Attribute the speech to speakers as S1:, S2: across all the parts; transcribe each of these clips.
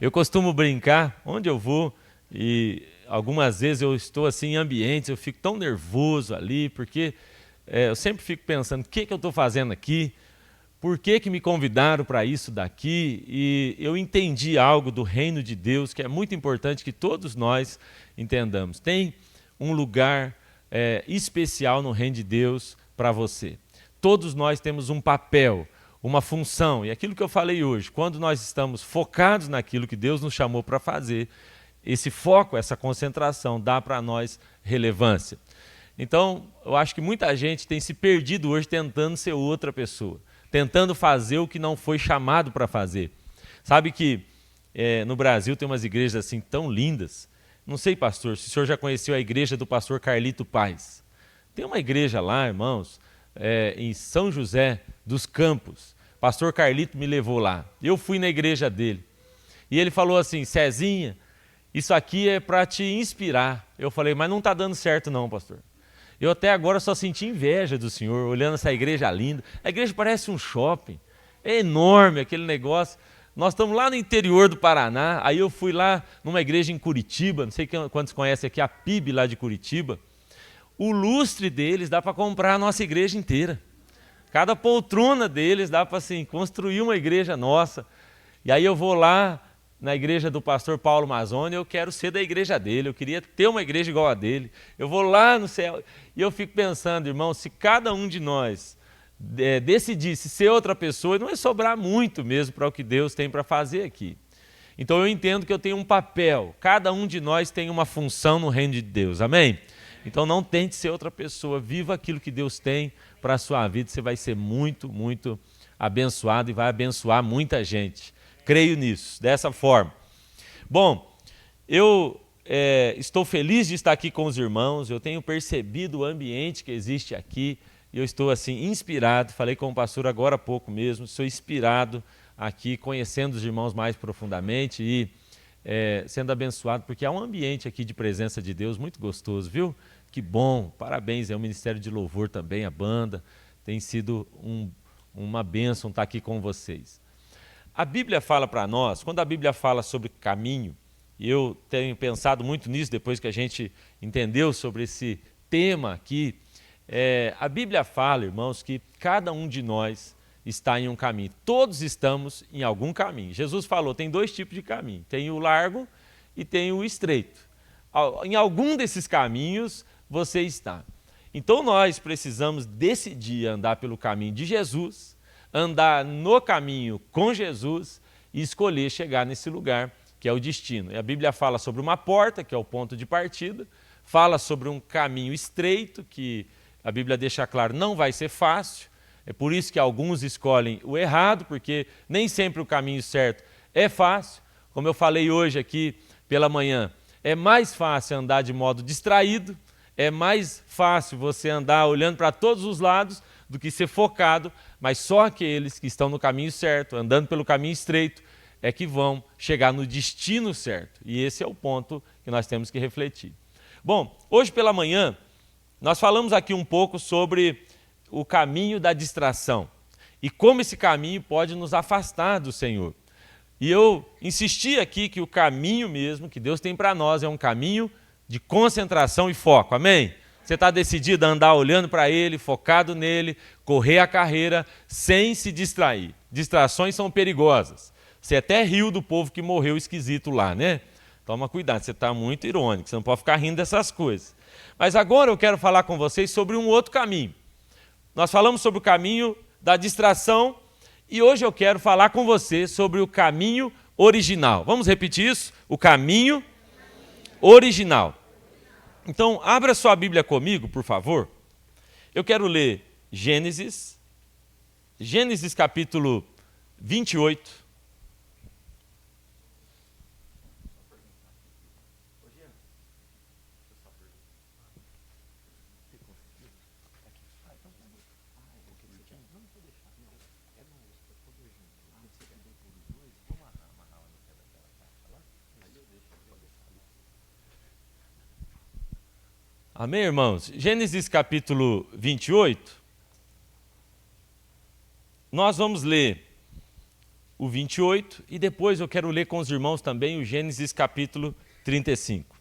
S1: Eu costumo brincar onde eu vou e algumas vezes eu estou assim em ambientes, eu fico tão nervoso ali, porque eu sempre fico pensando, o que eu estou fazendo aqui? Por que me convidaram para isso daqui? E eu entendi algo do reino de Deus que é muito importante que todos nós entendamos. Tem um lugar especial no reino de Deus para você. Todos nós temos um papel, uma função. E aquilo que eu falei hoje, quando nós estamos focados naquilo que Deus nos chamou para fazer, esse foco, essa concentração dá para nós relevância. Então, eu acho que muita gente tem se perdido hoje tentando ser outra pessoa, tentando fazer o que não foi chamado para fazer. Sabe que no Brasil tem umas igrejas assim tão lindas. Não sei, pastor, se o senhor já conheceu a igreja do pastor Carlito Paz. Tem uma igreja lá, irmãos, em São José dos Campos. Pastor Carlito me levou lá. Eu fui na igreja dele. E ele falou assim, Cezinha, isso aqui é para te inspirar. Eu falei, mas não está dando certo não, pastor. Eu até agora só senti inveja do senhor, olhando essa igreja linda. A igreja parece um shopping, é enorme aquele negócio. Nós estamos lá no interior do Paraná, aí eu fui lá numa igreja em Curitiba, não sei quantos conhecem aqui, a PIB lá de Curitiba. O lustre deles dá para comprar a nossa igreja inteira. Cada poltrona deles dá para assim, construir uma igreja nossa. E aí eu vou lá na igreja do pastor Paulo Mazzoni, eu quero ser da igreja dele, eu queria ter uma igreja igual a dele. Eu vou lá no céu e eu fico pensando, irmão, se cada um de nós decidisse ser outra pessoa, não vai sobrar muito mesmo para o que Deus tem para fazer aqui. Então eu entendo que eu tenho um papel, cada um de nós tem uma função no reino de Deus, amém? Então não tente ser outra pessoa, viva aquilo que Deus tem para a sua vida, você vai ser muito, muito abençoado e vai abençoar muita gente. Creio nisso, dessa forma. Bom, eu estou feliz de estar aqui com os irmãos, eu tenho percebido o ambiente que existe aqui, e eu estou assim inspirado, falei com o pastor agora há pouco mesmo, sou inspirado aqui, conhecendo os irmãos mais profundamente e sendo abençoado, porque há um ambiente aqui de presença de Deus muito gostoso, viu? Que bom, parabéns, é o Ministério de Louvor também, a banda, tem sido uma bênção estar aqui com vocês. A Bíblia fala para nós, quando a Bíblia fala sobre caminho, e eu tenho pensado muito nisso depois que a gente entendeu sobre esse tema aqui, a Bíblia fala, irmãos, que cada um de nós está em um caminho. Todos estamos em algum caminho. Jesus falou, tem dois tipos de caminho, tem o largo e tem o estreito. Em algum desses caminhos você está. Então nós precisamos decidir andar pelo caminho de Jesus, andar no caminho com Jesus e escolher chegar nesse lugar que é o destino. E a Bíblia fala sobre uma porta, que é o ponto de partida, fala sobre um caminho estreito, que a Bíblia deixa claro não vai ser fácil, é por isso que alguns escolhem o errado, porque nem sempre o caminho certo é fácil. Como eu falei hoje aqui pela manhã, é mais fácil andar de modo distraído, é mais fácil você andar olhando para todos os lados do que ser focado, mas só aqueles que estão no caminho certo, andando pelo caminho estreito, é que vão chegar no destino certo. E esse é o ponto que nós temos que refletir. Bom, hoje pela manhã, nós falamos aqui um pouco sobre o caminho da distração e como esse caminho pode nos afastar do Senhor. E eu insisti aqui que o caminho mesmo que Deus tem para nós é um caminho de concentração e foco, amém? Você está decidido a andar olhando para Ele, focado nele, correr a carreira sem se distrair. Distrações são perigosas. Você até riu do povo que morreu esquisito lá, né? Toma cuidado, você está muito irônico, você não pode ficar rindo dessas coisas. Mas agora eu quero falar com vocês sobre um outro caminho. Nós falamos sobre o caminho da distração e hoje eu quero falar com você sobre o caminho original. Vamos repetir isso? O caminho original. Então, abra sua Bíblia comigo, por favor. Eu quero ler Gênesis capítulo 28. Amém, irmãos? Gênesis capítulo 28, nós vamos ler o 28 e depois eu quero ler com os irmãos também o Gênesis capítulo 35.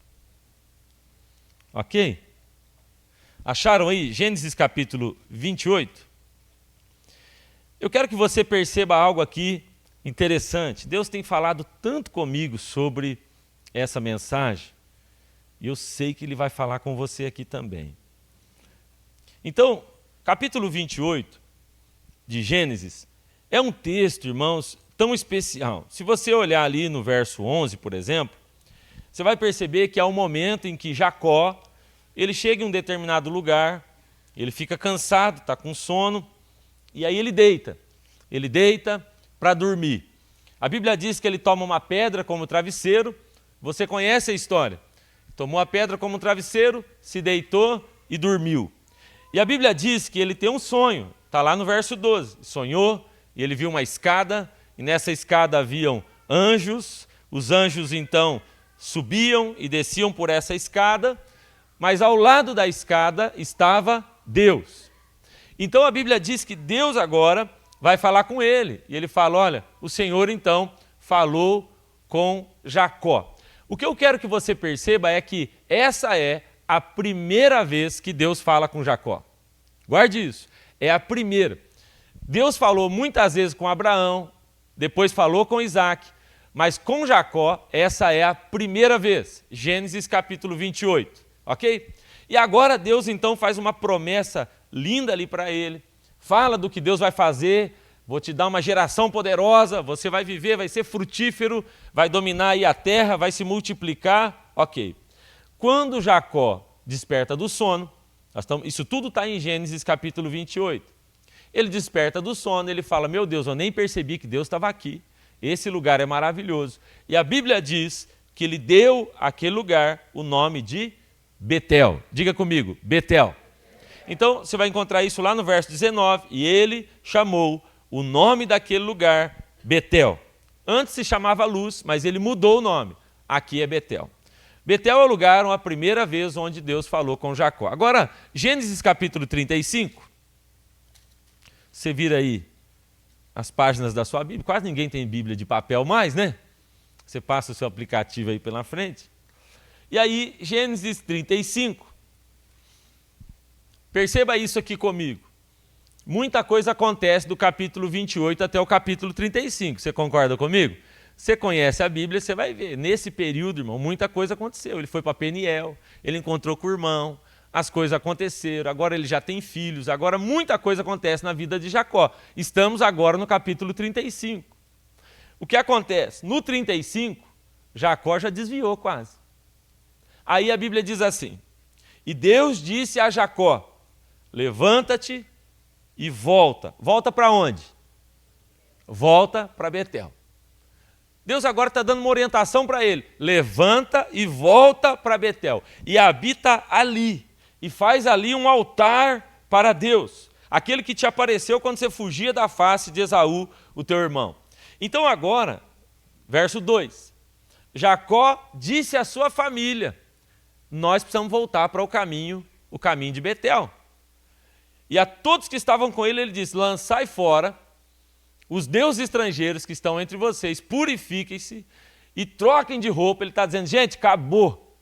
S1: Ok? Acharam aí Gênesis capítulo 28? Eu quero que você perceba algo aqui interessante. Deus tem falado tanto comigo sobre essa mensagem e eu sei que Ele vai falar com você aqui também. Então, capítulo 28 de Gênesis é um texto, irmãos, tão especial. Se você olhar ali no verso 11, por exemplo, você vai perceber que há um momento em que Jacó, ele chega em um determinado lugar, ele fica cansado, está com sono, e aí ele deita para dormir. A Bíblia diz que ele toma uma pedra como travesseiro, você conhece a história. Tomou a pedra como travesseiro, se deitou e dormiu. E a Bíblia diz que ele tem um sonho, está lá no verso 12, sonhou, e ele viu uma escada, e nessa escada haviam anjos, os anjos então subiam e desciam por essa escada, mas ao lado da escada estava Deus. Então a Bíblia diz que Deus agora vai falar com ele, e ele fala, olha, o Senhor então falou com Jacó. O que eu quero que você perceba é que essa é a primeira vez que Deus fala com Jacó. Guarde isso, é a primeira. Deus falou muitas vezes com Abraão, depois falou com Isaac, mas com Jacó, essa é a primeira vez. Gênesis capítulo 28, ok? E agora Deus então faz uma promessa linda ali para ele, fala do que Deus vai fazer, vou te dar uma geração poderosa, você vai viver, vai ser frutífero, vai dominar aí a terra, vai se multiplicar, ok. Quando Jacó desperta do sono, isso tudo está em Gênesis capítulo 28, ele desperta do sono, ele fala, meu Deus, eu nem percebi que Deus estava aqui, esse lugar é maravilhoso. E a Bíblia diz que ele deu àquele lugar o nome de Betel. Diga comigo, Betel. Então, você vai encontrar isso lá no verso 19, e ele chamou o nome daquele lugar Betel. Antes se chamava Luz, mas ele mudou o nome. Aqui é Betel. Betel é o lugar, a primeira vez onde Deus falou com Jacó. Agora, Gênesis capítulo 35, você vira aí as páginas da sua Bíblia, quase ninguém tem Bíblia de papel mais, né? Você passa o seu aplicativo aí pela frente. E aí, Gênesis 35, perceba isso aqui comigo. Muita coisa acontece do capítulo 28 até o capítulo 35, você concorda comigo? Você conhece a Bíblia, você vai ver. Nesse período, irmão, muita coisa aconteceu. Ele foi para Peniel, ele encontrou com o irmão, as coisas aconteceram, agora ele já tem filhos, agora muita coisa acontece na vida de Jacó. Estamos agora no capítulo 35. O que acontece? No 35, Jacó já desviou quase. Aí a Bíblia diz assim, e Deus disse a Jacó, levanta-te e volta. Volta para onde? Volta para Betel. Deus agora está dando uma orientação para ele. Levanta e volta para Betel. E habita ali. E faz ali um altar para Deus. Aquele que te apareceu quando você fugia da face de Esaú, o teu irmão. Então agora, verso 2. Jacó disse à sua família, nós precisamos voltar para o caminho de Betel. E a todos que estavam com ele disse, lançai fora os deuses estrangeiros que estão entre vocês, purifiquem-se e troquem de roupa. Ele está dizendo, gente, acabou.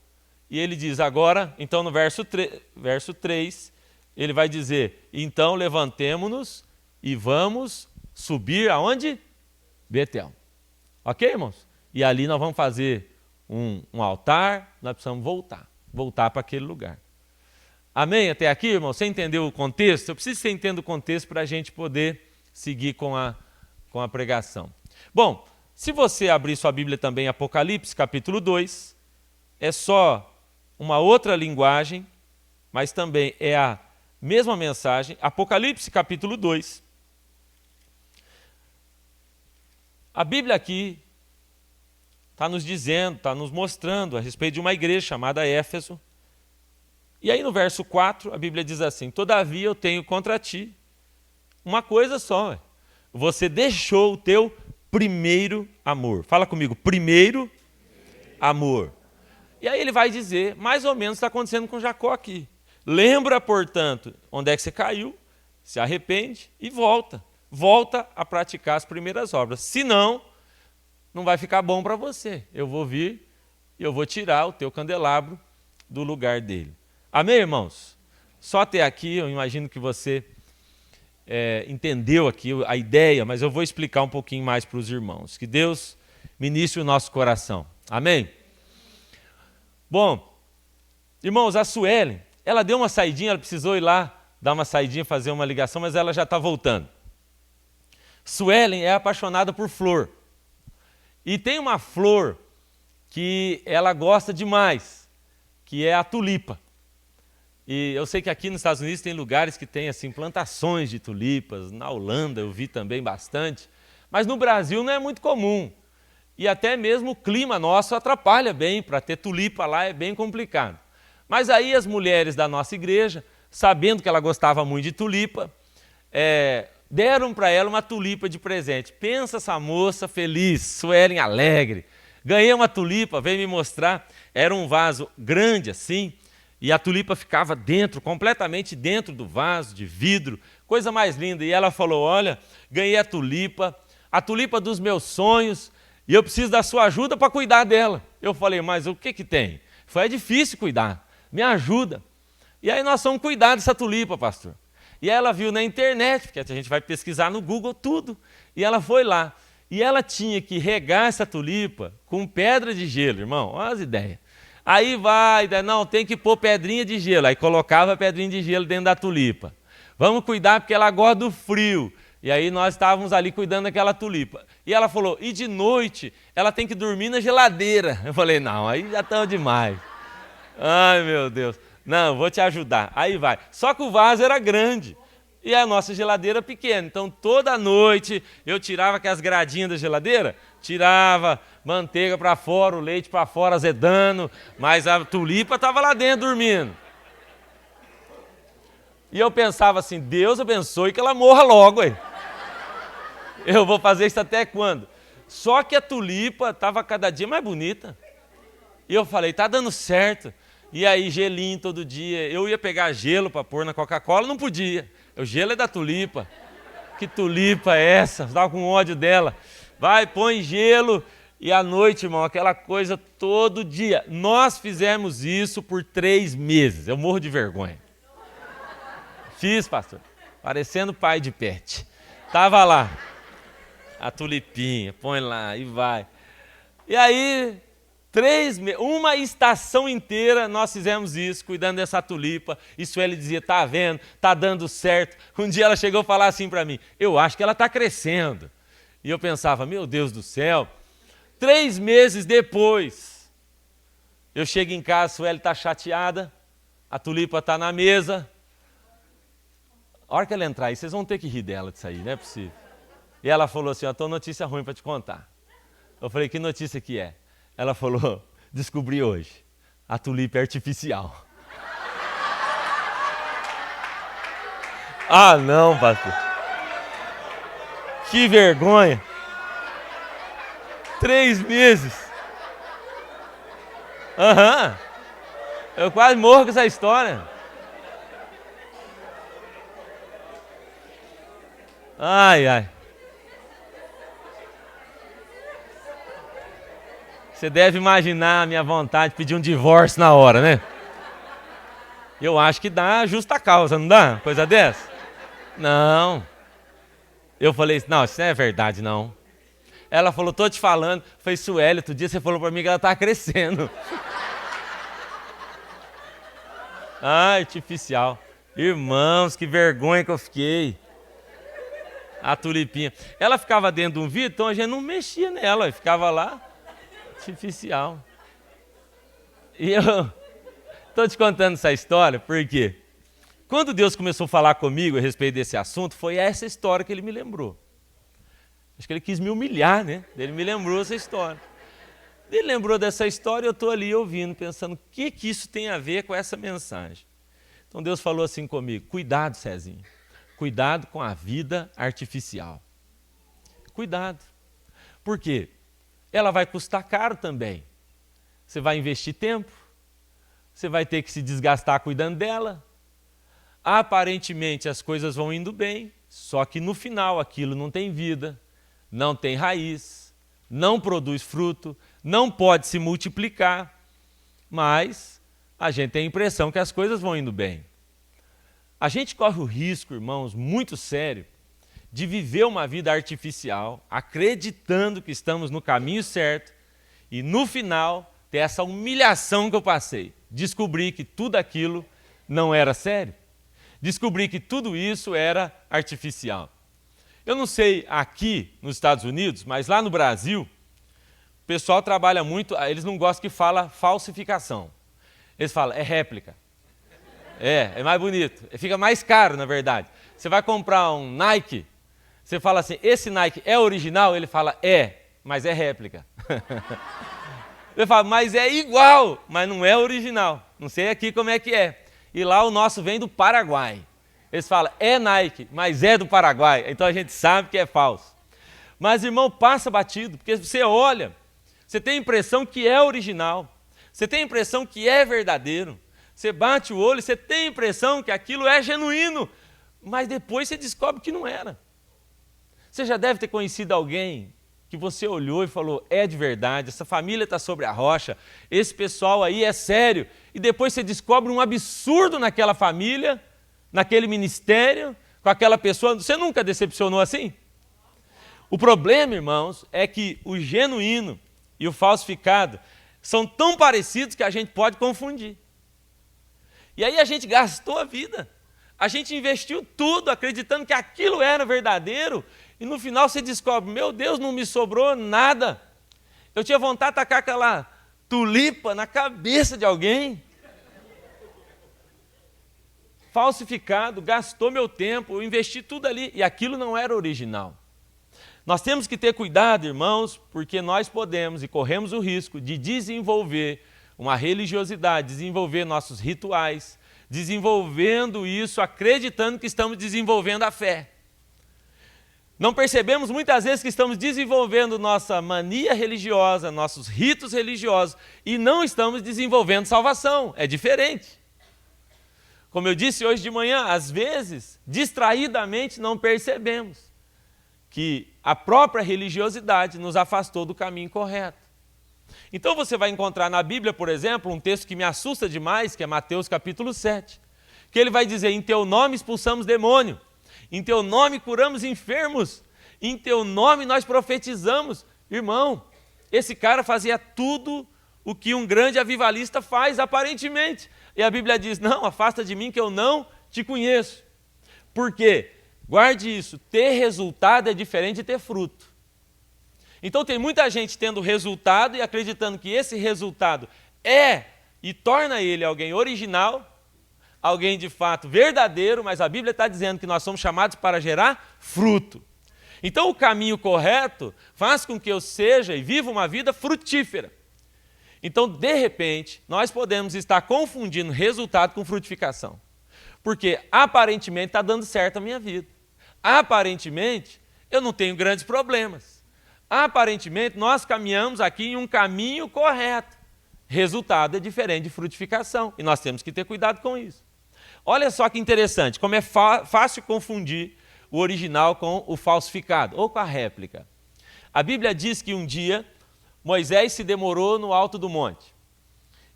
S1: E ele diz agora, então no verso 3, ele vai dizer, então levantemo-nos e vamos subir aonde? Betel. Ok, irmãos? E ali nós vamos fazer um altar, nós precisamos voltar para aquele lugar. Amém? Até aqui, irmão? Você entendeu o contexto? Eu preciso que você entenda o contexto para a gente poder seguir com a pregação. Bom, se você abrir sua Bíblia também, Apocalipse, capítulo 2, é só uma outra linguagem, mas também é a mesma mensagem. Apocalipse, capítulo 2. A Bíblia aqui está nos dizendo, está nos mostrando a respeito de uma igreja chamada Éfeso. E aí no verso 4, a Bíblia diz assim, todavia eu tenho contra ti uma coisa só, você deixou o teu primeiro amor. Fala comigo, primeiro amor. E aí ele vai dizer, mais ou menos está acontecendo com Jacó aqui. Lembra, portanto, onde é que você caiu, se arrepende e volta. volta a praticar as primeiras obras. Senão, não vai ficar bom para você. Eu vou vir e eu vou tirar o teu candelabro do lugar dele. Amém, irmãos? Só até aqui, eu imagino que você entendeu aqui a ideia, mas eu vou explicar um pouquinho mais para os irmãos. Que Deus ministre o nosso coração. Amém? Bom, irmãos, a Suelen, ela deu uma saidinha, ela precisou ir lá dar uma saidinha, fazer uma ligação, mas ela já está voltando. Suelen é apaixonada por flor. E tem uma flor que ela gosta demais, que é a tulipa. E eu sei que aqui nos Estados Unidos tem lugares que tem assim, plantações de tulipas, na Holanda eu vi também bastante, mas no Brasil não é muito comum. E até mesmo o clima nosso atrapalha bem, para ter tulipa lá é bem complicado. Mas aí as mulheres da nossa igreja, sabendo que ela gostava muito de tulipa, deram para ela uma tulipa de presente. Pensa essa moça feliz, Suelen alegre. Ganhei uma tulipa, veio me mostrar, era um vaso grande assim, e a tulipa ficava dentro, completamente dentro do vaso, de vidro, coisa mais linda. E ela falou, olha, ganhei a tulipa dos meus sonhos, e eu preciso da sua ajuda para cuidar dela. Eu falei, mas o que tem? É difícil cuidar, me ajuda. E aí nós vamos cuidar dessa tulipa, pastor. E ela viu na internet, porque a gente vai pesquisar no Google tudo, e ela foi lá. E ela tinha que regar essa tulipa com pedra de gelo, irmão, olha as ideias. Aí não, tem que pôr pedrinha de gelo. Aí colocava a pedrinha de gelo dentro da tulipa. Vamos cuidar porque ela gosta do frio. E aí nós estávamos ali cuidando daquela tulipa. E ela falou, e de noite ela tem que dormir na geladeira. Eu falei, não, aí já estão demais. Ai, meu Deus. Não, vou te ajudar. Aí vai. Só que o vaso era grande. E a nossa geladeira pequena. Então toda noite eu tirava aquelas gradinhas da geladeira, tirava manteiga para fora, o leite para fora azedando, mas a tulipa estava lá dentro dormindo. E eu pensava assim, Deus abençoe que ela morra logo. Aí. Eu vou fazer isso até quando? Só que a tulipa estava cada dia mais bonita. E eu falei, tá dando certo. E aí gelinho todo dia. Eu ia pegar gelo para pôr na Coca-Cola, não podia. O gelo é da tulipa. Que tulipa é essa? Estava com ódio dela. Vai, põe gelo. E à noite, irmão, aquela coisa todo dia. Nós fizemos isso por 3 meses. Eu morro de vergonha. Fiz, pastor. Parecendo pai de pet. Tava lá. A tulipinha, põe lá e vai. E aí, 3 meses, uma estação inteira nós fizemos isso, cuidando dessa tulipa. Isso ele dizia, tá vendo, tá dando certo. Um dia ela chegou a falar assim para mim, eu acho que ela está crescendo. E eu pensava, meu Deus do céu. 3 meses depois, eu chego em casa, a Sueli está chateada, a tulipa está na mesa. A hora que ela entrar aí, vocês vão ter que rir dela disso aí, não é possível. E ela falou assim, ó, tô notícia ruim para te contar. Eu falei, que notícia que é? Ela falou, descobri hoje, a tulipa é artificial. Ah, não, pastor. Que vergonha. 3 meses. Aham. Eu quase morro com essa história. Ai, ai. Você deve imaginar a minha vontade de pedir um divórcio na hora, né? Eu acho que dá justa causa, não dá? Coisa dessa? Não. Eu falei, não, isso não é verdade, não. Ela falou, tô te falando. Eu falei, Sueli, outro dia você falou pra mim que ela tá crescendo. Ai, artificial. Irmãos, que vergonha que eu fiquei. A tulipinha. Ela ficava dentro de um vidro, então a gente não mexia nela, ficava lá. Artificial. E eu estou te contando essa história porque quando Deus começou a falar comigo a respeito desse assunto, foi essa história que ele me lembrou. Acho que ele quis me humilhar, né? Ele me lembrou essa história. Ele lembrou dessa história e eu estou ali ouvindo, pensando, o que isso tem a ver com essa mensagem? Então Deus falou assim comigo, cuidado, Cezinho, cuidado com a vida artificial. Cuidado. Por quê? Ela vai custar caro também. Você vai investir tempo, você vai ter que se desgastar cuidando dela. Aparentemente as coisas vão indo bem, Só que no final aquilo não tem vida, não tem raiz, não produz fruto, não pode se multiplicar, mas a gente tem a impressão que as coisas vão indo bem. A gente corre o risco, irmãos, muito sério, de viver uma vida artificial, acreditando que estamos no caminho certo, e no final ter essa humilhação que eu passei, descobrir que tudo aquilo não era sério, descobrir que tudo isso era artificial. Eu não sei aqui nos Estados Unidos, mas lá no Brasil, o pessoal trabalha muito, eles não gostam que fala falsificação. Eles falam, é réplica. É mais bonito. Fica mais caro, na verdade. Você vai comprar um Nike, você fala assim, esse Nike é original? Ele fala, mas é réplica. Ele fala, mas é igual, mas não é original. Não sei aqui como é que é. E lá o nosso vem do Paraguai. Eles falam, é Nike, mas é do Paraguai. Então a gente sabe que é falso. Mas, irmão, passa batido, porque você olha, você tem a impressão que é original. Você tem a impressão que é verdadeiro. Você bate o olho, você tem a impressão que aquilo é genuíno, mas depois você descobre que não era. Você já deve ter conhecido alguém que você olhou e falou, é de verdade, essa família está sobre a rocha, esse pessoal aí é sério, e depois você descobre um absurdo naquela família, naquele ministério, com aquela pessoa. Você nunca decepcionou assim? O problema, irmãos, é que o genuíno e o falsificado são tão parecidos que a gente pode confundir. E aí a gente gastou a vida, a gente investiu tudo acreditando que aquilo era verdadeiro e no final você descobre, meu Deus, não me sobrou nada. Eu tinha vontade de tacar aquela tulipa na cabeça de alguém. Falsificado, gastou meu tempo, eu investi tudo ali e aquilo não era original. Nós temos que ter cuidado, irmãos, porque nós podemos e corremos o risco de desenvolver uma religiosidade, desenvolver nossos rituais, desenvolvendo isso, acreditando que estamos desenvolvendo a fé. Não percebemos muitas vezes que estamos desenvolvendo nossa mania religiosa, nossos ritos religiosos, e não estamos desenvolvendo salvação, é diferente. Como eu disse hoje de manhã, às vezes, distraidamente não percebemos que a própria religiosidade nos afastou do caminho correto. Então você vai encontrar na Bíblia, por exemplo, um texto que me assusta demais, que é Mateus capítulo 7, que ele vai dizer, em teu nome expulsamos demônio, em teu nome curamos enfermos, em teu nome nós profetizamos. Irmão, esse cara fazia tudo o que um grande avivalista faz, aparentemente. E a Bíblia diz, não, afasta de mim que eu não te conheço. Por quê? Guarde isso, ter resultado é diferente de ter fruto. Então tem muita gente tendo resultado e acreditando que esse resultado é e torna ele alguém original, alguém de fato verdadeiro, mas a Bíblia está dizendo que nós somos chamados para gerar fruto. Então o caminho correto faz com que eu seja e viva uma vida frutífera. Então, de repente, nós podemos estar confundindo resultado com frutificação. Porque aparentemente está dando certo a minha vida. Aparentemente, eu não tenho grandes problemas. Aparentemente, nós caminhamos aqui em um caminho correto. Resultado é diferente de frutificação. E nós temos que ter cuidado com isso. Olha só que interessante, como é fácil confundir o original com o falsificado, ou com a réplica. A Bíblia diz que um dia Moisés se demorou no alto do monte.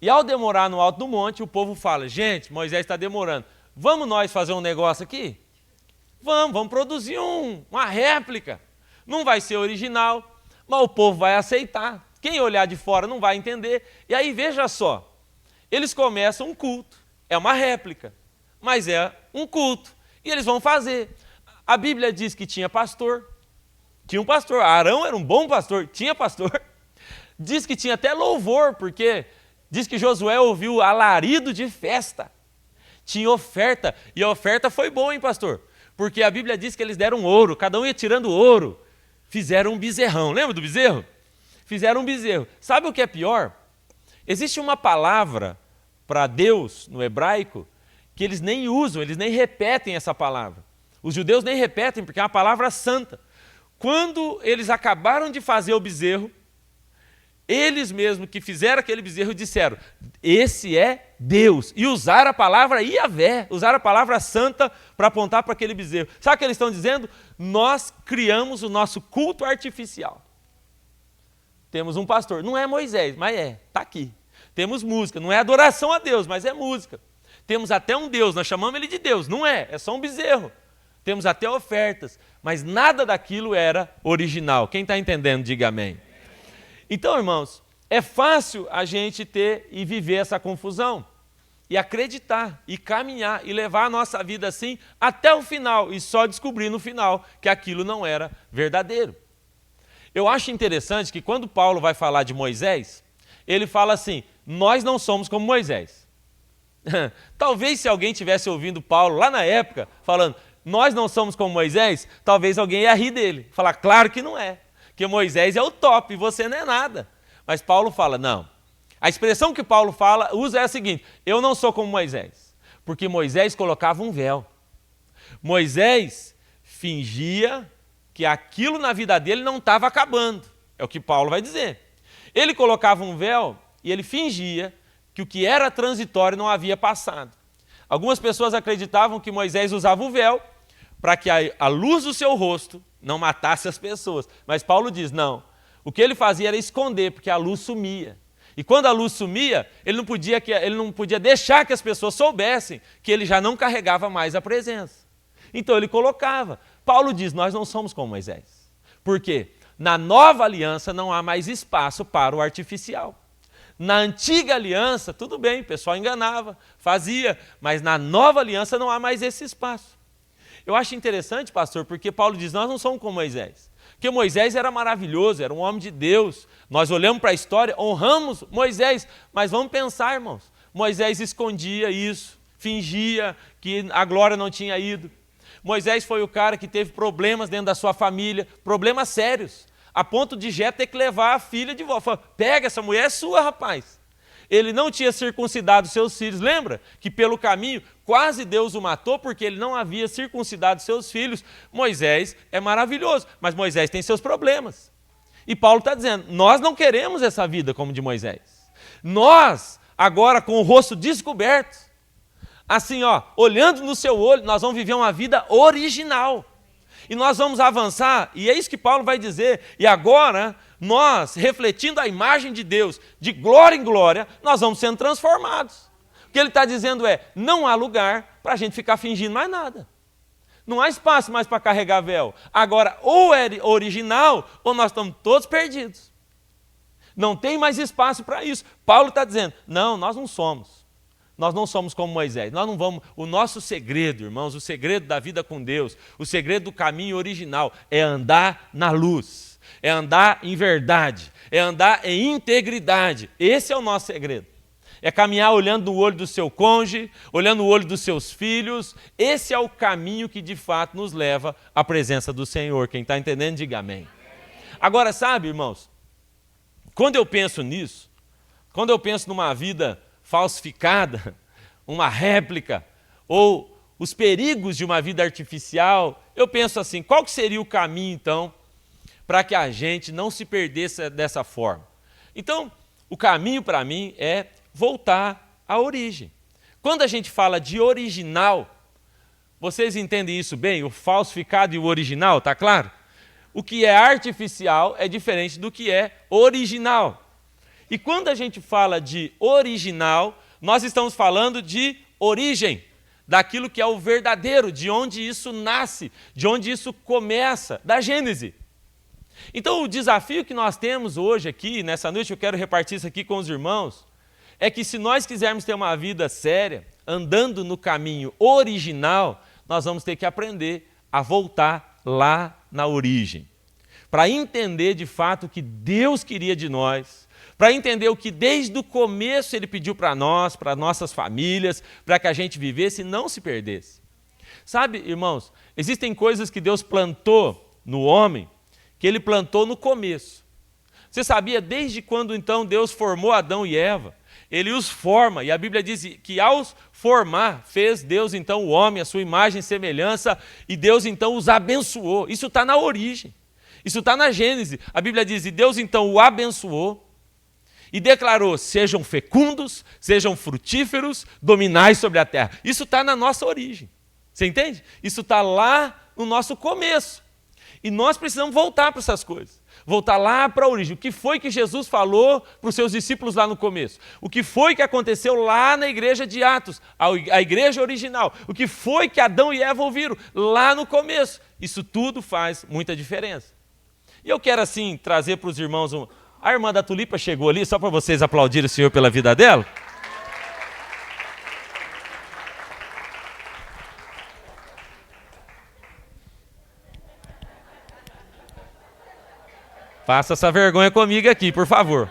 S1: E ao demorar no alto do monte, o povo fala, gente, Moisés está demorando. Vamos nós fazer um negócio aqui? Vamos produzir uma réplica. Não vai ser original, mas o povo vai aceitar. Quem olhar de fora não vai entender. E aí veja só, eles começam um culto, é uma réplica, mas é um culto. E eles vão fazer. A Bíblia diz que tinha pastor, tinha um pastor. Arão era um bom pastor, tinha pastor. Diz que tinha até louvor, porque diz que Josué ouviu alarido de festa. Tinha oferta, e a oferta foi boa, hein, pastor? Porque a Bíblia diz que eles deram ouro, cada um ia tirando ouro. Fizeram um bezerrão, lembra do bezerro? Fizeram um bezerro. Sabe o que é pior? Existe uma palavra para Deus, no hebraico, que eles nem usam, eles nem repetem essa palavra. Os judeus nem repetem, porque é uma palavra santa. Quando eles acabaram de fazer o bezerro, Eles mesmos que fizeram aquele bezerro disseram, esse é Deus. E usaram a palavra Iavé, usaram a palavra santa para apontar para aquele bezerro. Sabe o que eles estão dizendo? Nós criamos o nosso culto artificial. Temos um pastor, não é Moisés, mas está aqui. Temos música, não é adoração a Deus, mas é música. Temos até um Deus, nós chamamos ele de Deus, não é só um bezerro. Temos até ofertas, mas nada daquilo era original. Quem está entendendo, diga amém. Então, irmãos, é fácil a gente ter e viver essa confusão, e acreditar, e caminhar, e levar a nossa vida assim até o final, e só descobrir no final que aquilo não era verdadeiro. Eu acho interessante que quando Paulo vai falar de Moisés, ele fala assim, nós não somos como Moisés. Talvez se alguém tivesse ouvindo Paulo lá na época, falando, nós não somos como Moisés, talvez alguém ia rir dele, falar, claro que não é, que Moisés é o top e você não é nada. Mas Paulo fala, não. A expressão que Paulo usa é a seguinte, eu não sou como Moisés, porque Moisés colocava um véu. Moisés fingia que aquilo na vida dele não estava acabando. É o que Paulo vai dizer. Ele colocava um véu e ele fingia que o que era transitório não havia passado. Algumas pessoas acreditavam que Moisés usava o véu para que a luz do seu rosto não matasse as pessoas. Mas Paulo diz, não. O que ele fazia era esconder, porque a luz sumia. E quando a luz sumia, ele não podia deixar que as pessoas soubessem que ele já não carregava mais a presença. Então ele colocava. Paulo diz, nós não somos como Moisés. Por quê? Na nova aliança não há mais espaço para o artificial. Na antiga aliança, tudo bem, o pessoal enganava, fazia, mas na nova aliança não há mais esse espaço. Eu acho interessante, pastor, porque Paulo diz, nós não somos como Moisés. Porque Moisés era maravilhoso, era um homem de Deus. Nós olhamos para a história, honramos Moisés, mas vamos pensar, irmãos, Moisés escondia isso, fingia que a glória não tinha ido. Moisés foi o cara que teve problemas dentro da sua família, problemas sérios, a ponto de Jetro ter que levar a filha de volta. Falou, pega, essa mulher é sua, rapaz. Ele não tinha circuncidado seus filhos. Lembra que pelo caminho quase Deus o matou porque ele não havia circuncidado seus filhos. Moisés é maravilhoso, mas Moisés tem seus problemas. E Paulo está dizendo, nós não queremos essa vida como de Moisés. Nós, agora com o rosto descoberto, assim, olhando no seu olho, nós vamos viver uma vida original. E nós vamos avançar, e é isso que Paulo vai dizer. E agora, nós, refletindo a imagem de Deus, de glória em glória, nós vamos sendo transformados. O que ele está dizendo é, não há lugar para a gente ficar fingindo mais nada. Não há espaço mais para carregar véu. Agora, ou é original, ou nós estamos todos perdidos. Não tem mais espaço para isso. Paulo está dizendo, não, nós não somos. Nós não somos como Moisés, nós não vamos. O nosso segredo, irmãos, o segredo da vida com Deus, o segredo do caminho original é andar na luz, é andar em verdade, é andar em integridade. Esse é o nosso segredo. É caminhar olhando no olho do seu cônjuge, olhando no olho dos seus filhos. Esse é o caminho que de fato nos leva à presença do Senhor. Quem está entendendo, diga amém. Agora, sabe, irmãos, quando eu penso nisso, quando eu penso numa vida falsificada, uma réplica, ou os perigos de uma vida artificial, eu penso assim, qual que seria o caminho, então, para que a gente não se perdesse dessa forma? Então, o caminho para mim é voltar à origem. Quando a gente fala de original, vocês entendem isso bem? O falsificado e o original, está claro? O que é artificial é diferente do que é original. E quando a gente fala de original, nós estamos falando de origem, daquilo que é o verdadeiro, de onde isso nasce, de onde isso começa, da Gênese. Então o desafio que nós temos hoje aqui, nessa noite eu quero repartir isso aqui com os irmãos, é que se nós quisermos ter uma vida séria, andando no caminho original, nós vamos ter que aprender a voltar lá na origem, para entender de fato o que Deus queria de nós, para entender o que desde o começo Ele pediu para nós, para nossas famílias, para que a gente vivesse e não se perdesse. Sabe, irmãos, existem coisas que Deus plantou no homem, que Ele plantou no começo. Você sabia, desde quando então Deus formou Adão e Eva, Ele os forma, e a Bíblia diz que ao formar, fez Deus então o homem, a sua imagem e semelhança, e Deus então os abençoou. Isso está na origem, isso está na Gênesis. A Bíblia diz, e Deus então o abençoou, E declarou: sejam fecundos, sejam frutíferos, dominai sobre a terra. Isso está na nossa origem. Você entende? Isso está lá no nosso começo. E nós precisamos voltar para essas coisas. Voltar lá para a origem. O que foi que Jesus falou para os seus discípulos lá no começo? O que foi que aconteceu lá na igreja de Atos, a igreja original? O que foi que Adão e Eva ouviram lá no começo? Isso tudo faz muita diferença. E eu quero assim trazer para os irmãos... A irmã da Tulipa chegou ali, só para vocês aplaudirem o Senhor pela vida dela. Faça essa vergonha comigo aqui, por favor.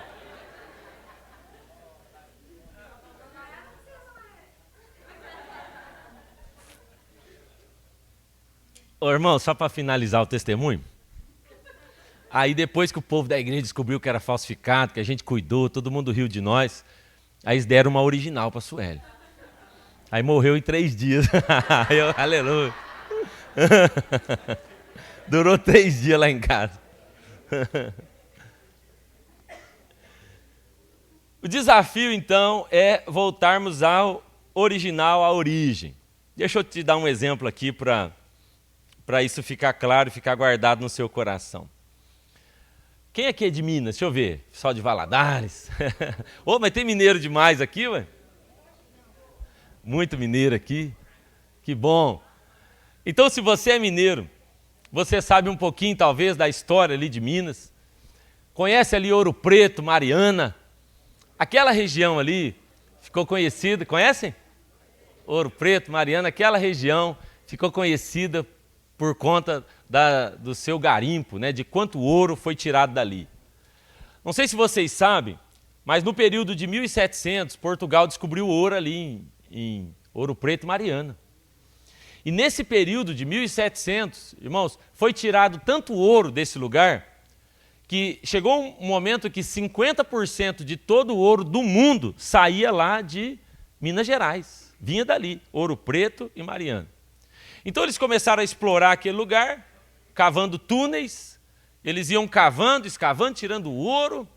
S1: Ô, irmão, só para finalizar o testemunho. Aí depois que o povo da igreja descobriu que era falsificado, que a gente cuidou, todo mundo riu de nós, aí eles deram uma original para a Sueli. Aí morreu em 3 dias. Aleluia. Durou 3 dias lá em casa. O desafio, então, é voltarmos ao original, à origem. Deixa eu te dar um exemplo aqui para isso ficar claro e ficar guardado no seu coração. Quem aqui é de Minas? Deixa eu ver. Pessoal de Valadares. Ô, mas tem mineiro demais aqui, ué? Muito mineiro aqui. Que bom. Então, se você é mineiro, você sabe um pouquinho, talvez, da história ali de Minas. Conhece ali Ouro Preto, Mariana. Aquela região ali ficou conhecida, conhecem? Ouro Preto, Mariana, aquela região ficou conhecida por conta do seu garimpo, né, de quanto ouro foi tirado dali. Não sei se vocês sabem, mas no período de 1700, Portugal descobriu ouro ali em Ouro Preto e Mariana. E nesse período de 1700, irmãos, foi tirado tanto ouro desse lugar que chegou um momento que 50% de todo o ouro do mundo saía lá de Minas Gerais. Vinha dali, Ouro Preto e Mariana. Então eles começaram a explorar aquele lugar, cavando túneis. Eles iam cavando, escavando, tirando o ouro.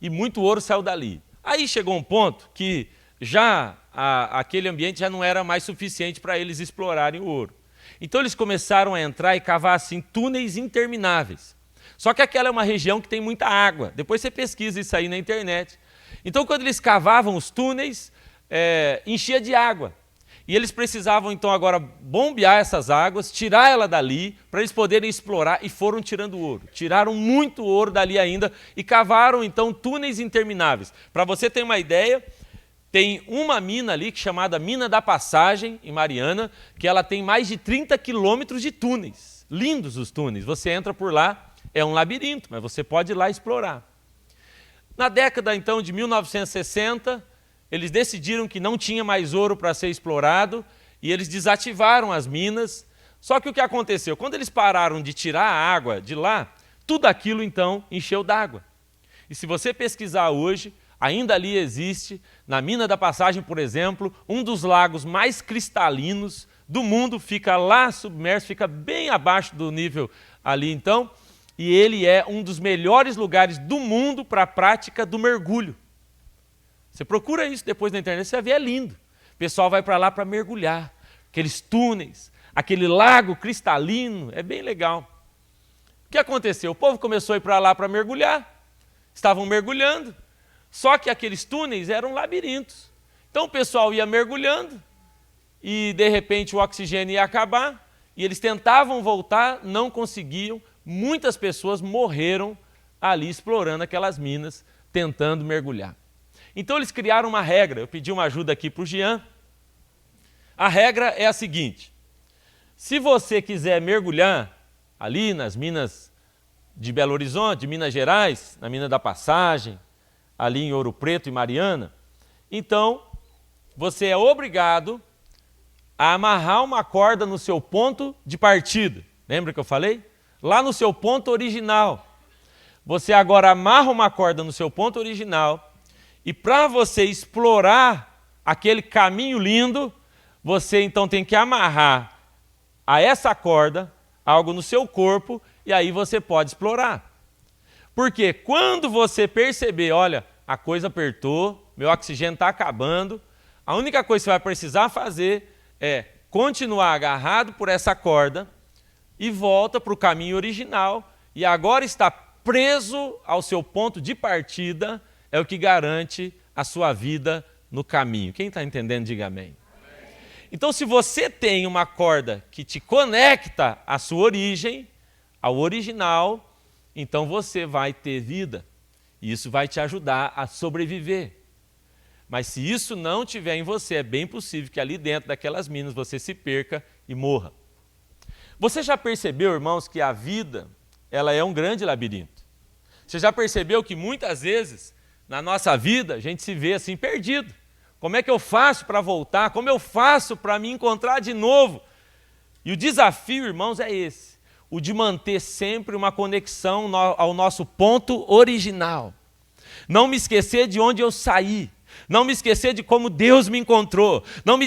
S1: E muito ouro saiu dali. Aí chegou um ponto que já aquele ambiente já não era mais suficiente para eles explorarem o ouro. Então eles começaram a entrar e cavar assim túneis intermináveis. Só que aquela é uma região que tem muita água. Depois você pesquisa isso aí na internet. Então, quando eles cavavam os túneis, enchia de água. E eles precisavam, então, agora bombear essas águas, tirar ela dali, para eles poderem explorar, e foram tirando ouro. Tiraram muito ouro dali ainda e cavaram, então, túneis intermináveis. Para você ter uma ideia, tem uma mina ali, chamada Mina da Passagem, em Mariana, que ela tem mais de 30 quilômetros de túneis. Lindos os túneis. Você entra por lá. É um labirinto, mas você pode ir lá explorar. Na década, então, de 1960, eles decidiram que não tinha mais ouro para ser explorado e eles desativaram as minas. Só que o que aconteceu? Quando eles pararam de tirar a água de lá, tudo aquilo, então, encheu d'água. E se você pesquisar hoje, ainda ali existe, na Mina da Passagem, por exemplo, um dos lagos mais cristalinos do mundo, fica lá submerso, fica bem abaixo do nível ali, então, e ele é um dos melhores lugares do mundo para a prática do mergulho. Você procura isso depois na internet, você vai ver, é lindo. O pessoal vai para lá para mergulhar. Aqueles túneis, aquele lago cristalino, é bem legal. O que aconteceu? O povo começou a ir para lá para mergulhar, estavam mergulhando, só que aqueles túneis eram labirintos. Então o pessoal ia mergulhando e de repente o oxigênio ia acabar e eles tentavam voltar, não conseguiam. Muitas pessoas morreram ali explorando aquelas minas, tentando mergulhar. Então eles criaram uma regra, eu pedi uma ajuda aqui para o Jean. A regra é a seguinte: se você quiser mergulhar ali nas minas de Belo Horizonte, de Minas Gerais, na Mina da Passagem, ali em Ouro Preto e Mariana, então você é obrigado a amarrar uma corda no seu ponto de partida. Lembra que eu falei? Lá no seu ponto original. Você agora amarra uma corda no seu ponto original e para você explorar aquele caminho lindo, você então tem que amarrar a essa corda algo no seu corpo e aí você pode explorar. Porque quando você perceber, olha, a coisa apertou, meu oxigênio está acabando, a única coisa que você vai precisar fazer é continuar agarrado por essa corda e volta para o caminho original, e agora está preso ao seu ponto de partida, é o que garante a sua vida no caminho. Quem está entendendo, diga amém. Então, se você tem uma corda que te conecta à sua origem, ao original, então você vai ter vida. E isso vai te ajudar a sobreviver. Mas se isso não tiver em você, é bem possível que ali dentro daquelas minas você se perca e morra. Você já percebeu, irmãos, que a vida, ela é um grande labirinto? Você já percebeu que muitas vezes, na nossa vida, a gente se vê assim perdido. Como é que eu faço para voltar? Como eu faço para me encontrar de novo? E o desafio, irmãos, é esse. O de manter sempre uma conexão ao nosso ponto original. Não me esquecer de onde eu saí. Não me esquecer de como Deus me encontrou. Não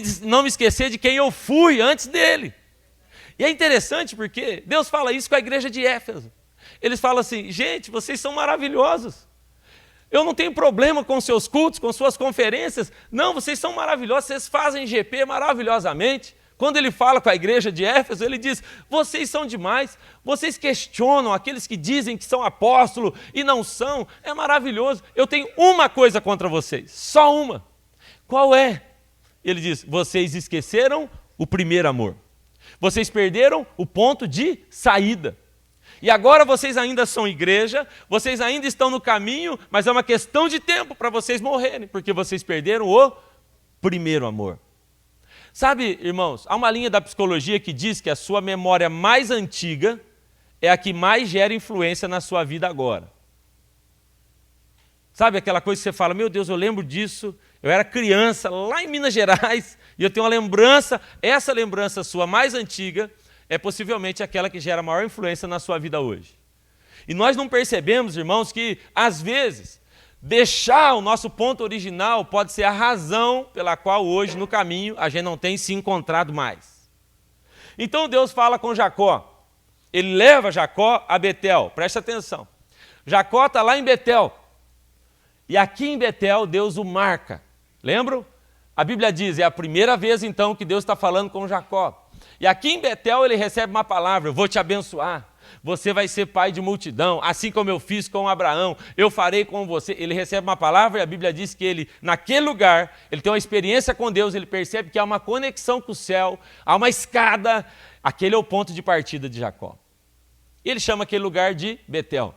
S1: me esquecer de quem eu fui antes dele. E é interessante porque Deus fala isso com a igreja de Éfeso. Eles falam assim, gente, vocês são maravilhosos. Eu não tenho problema com seus cultos, com suas conferências. Não, vocês são maravilhosos, vocês fazem GP maravilhosamente. Quando ele fala com a igreja de Éfeso, ele diz, vocês são demais, vocês questionam aqueles que dizem que são apóstolos e não são, é maravilhoso. Eu tenho uma coisa contra vocês, só uma. Qual é? Ele diz, vocês esqueceram o primeiro amor. Vocês perderam o ponto de saída. E agora vocês ainda são igreja, vocês ainda estão no caminho, mas é uma questão de tempo para vocês morrerem, porque vocês perderam o primeiro amor. Sabe, irmãos, há uma linha da psicologia que diz que a sua memória mais antiga é a que mais gera influência na sua vida agora. Sabe aquela coisa que você fala, meu Deus, eu lembro disso, eu era criança lá em Minas Gerais, e eu tenho uma lembrança, essa lembrança sua mais antiga é possivelmente aquela que gera maior influência na sua vida hoje. E nós não percebemos, irmãos, que às vezes deixar o nosso ponto original pode ser a razão pela qual hoje no caminho a gente não tem se encontrado mais. Então Deus fala com Jacó, ele leva Jacó a Betel, presta atenção. Jacó está lá em Betel, e aqui em Betel Deus o marca, lembram? A Bíblia diz, é a primeira vez então que Deus está falando com Jacó. E aqui em Betel ele recebe uma palavra, eu vou te abençoar, você vai ser pai de multidão, assim como eu fiz com Abraão, eu farei com você. Ele recebe uma palavra e a Bíblia diz que ele, naquele lugar, ele tem uma experiência com Deus, ele percebe que há uma conexão com o céu, há uma escada, aquele é o ponto de partida de Jacó. Ele chama aquele lugar de Betel.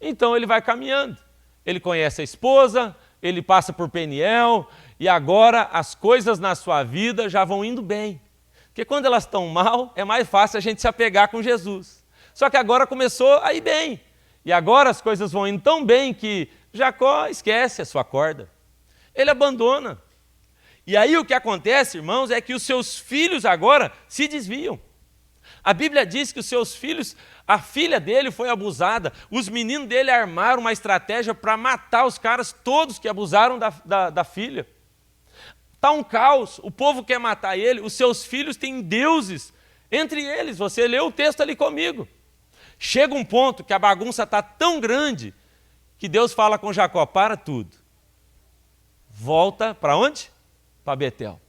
S1: Então ele vai caminhando, ele conhece a esposa, ele passa por Peniel, e agora as coisas na sua vida já vão indo bem. Porque quando elas estão mal, é mais fácil a gente se apegar com Jesus. Só que agora começou a ir bem. E agora as coisas vão indo tão bem que Jacó esquece a sua corda. Ele abandona. E aí o que acontece, irmãos, é que os seus filhos agora se desviam. A Bíblia diz que os seus filhos, a filha dele foi abusada, os meninos dele armaram uma estratégia para matar os caras todos que abusaram da filha. Está um caos, o povo quer matar ele, os seus filhos têm deuses entre eles, você leu o texto ali comigo. Chega um ponto que a bagunça está tão grande que Deus fala com Jacó, para tudo. Volta para onde? Para Betel.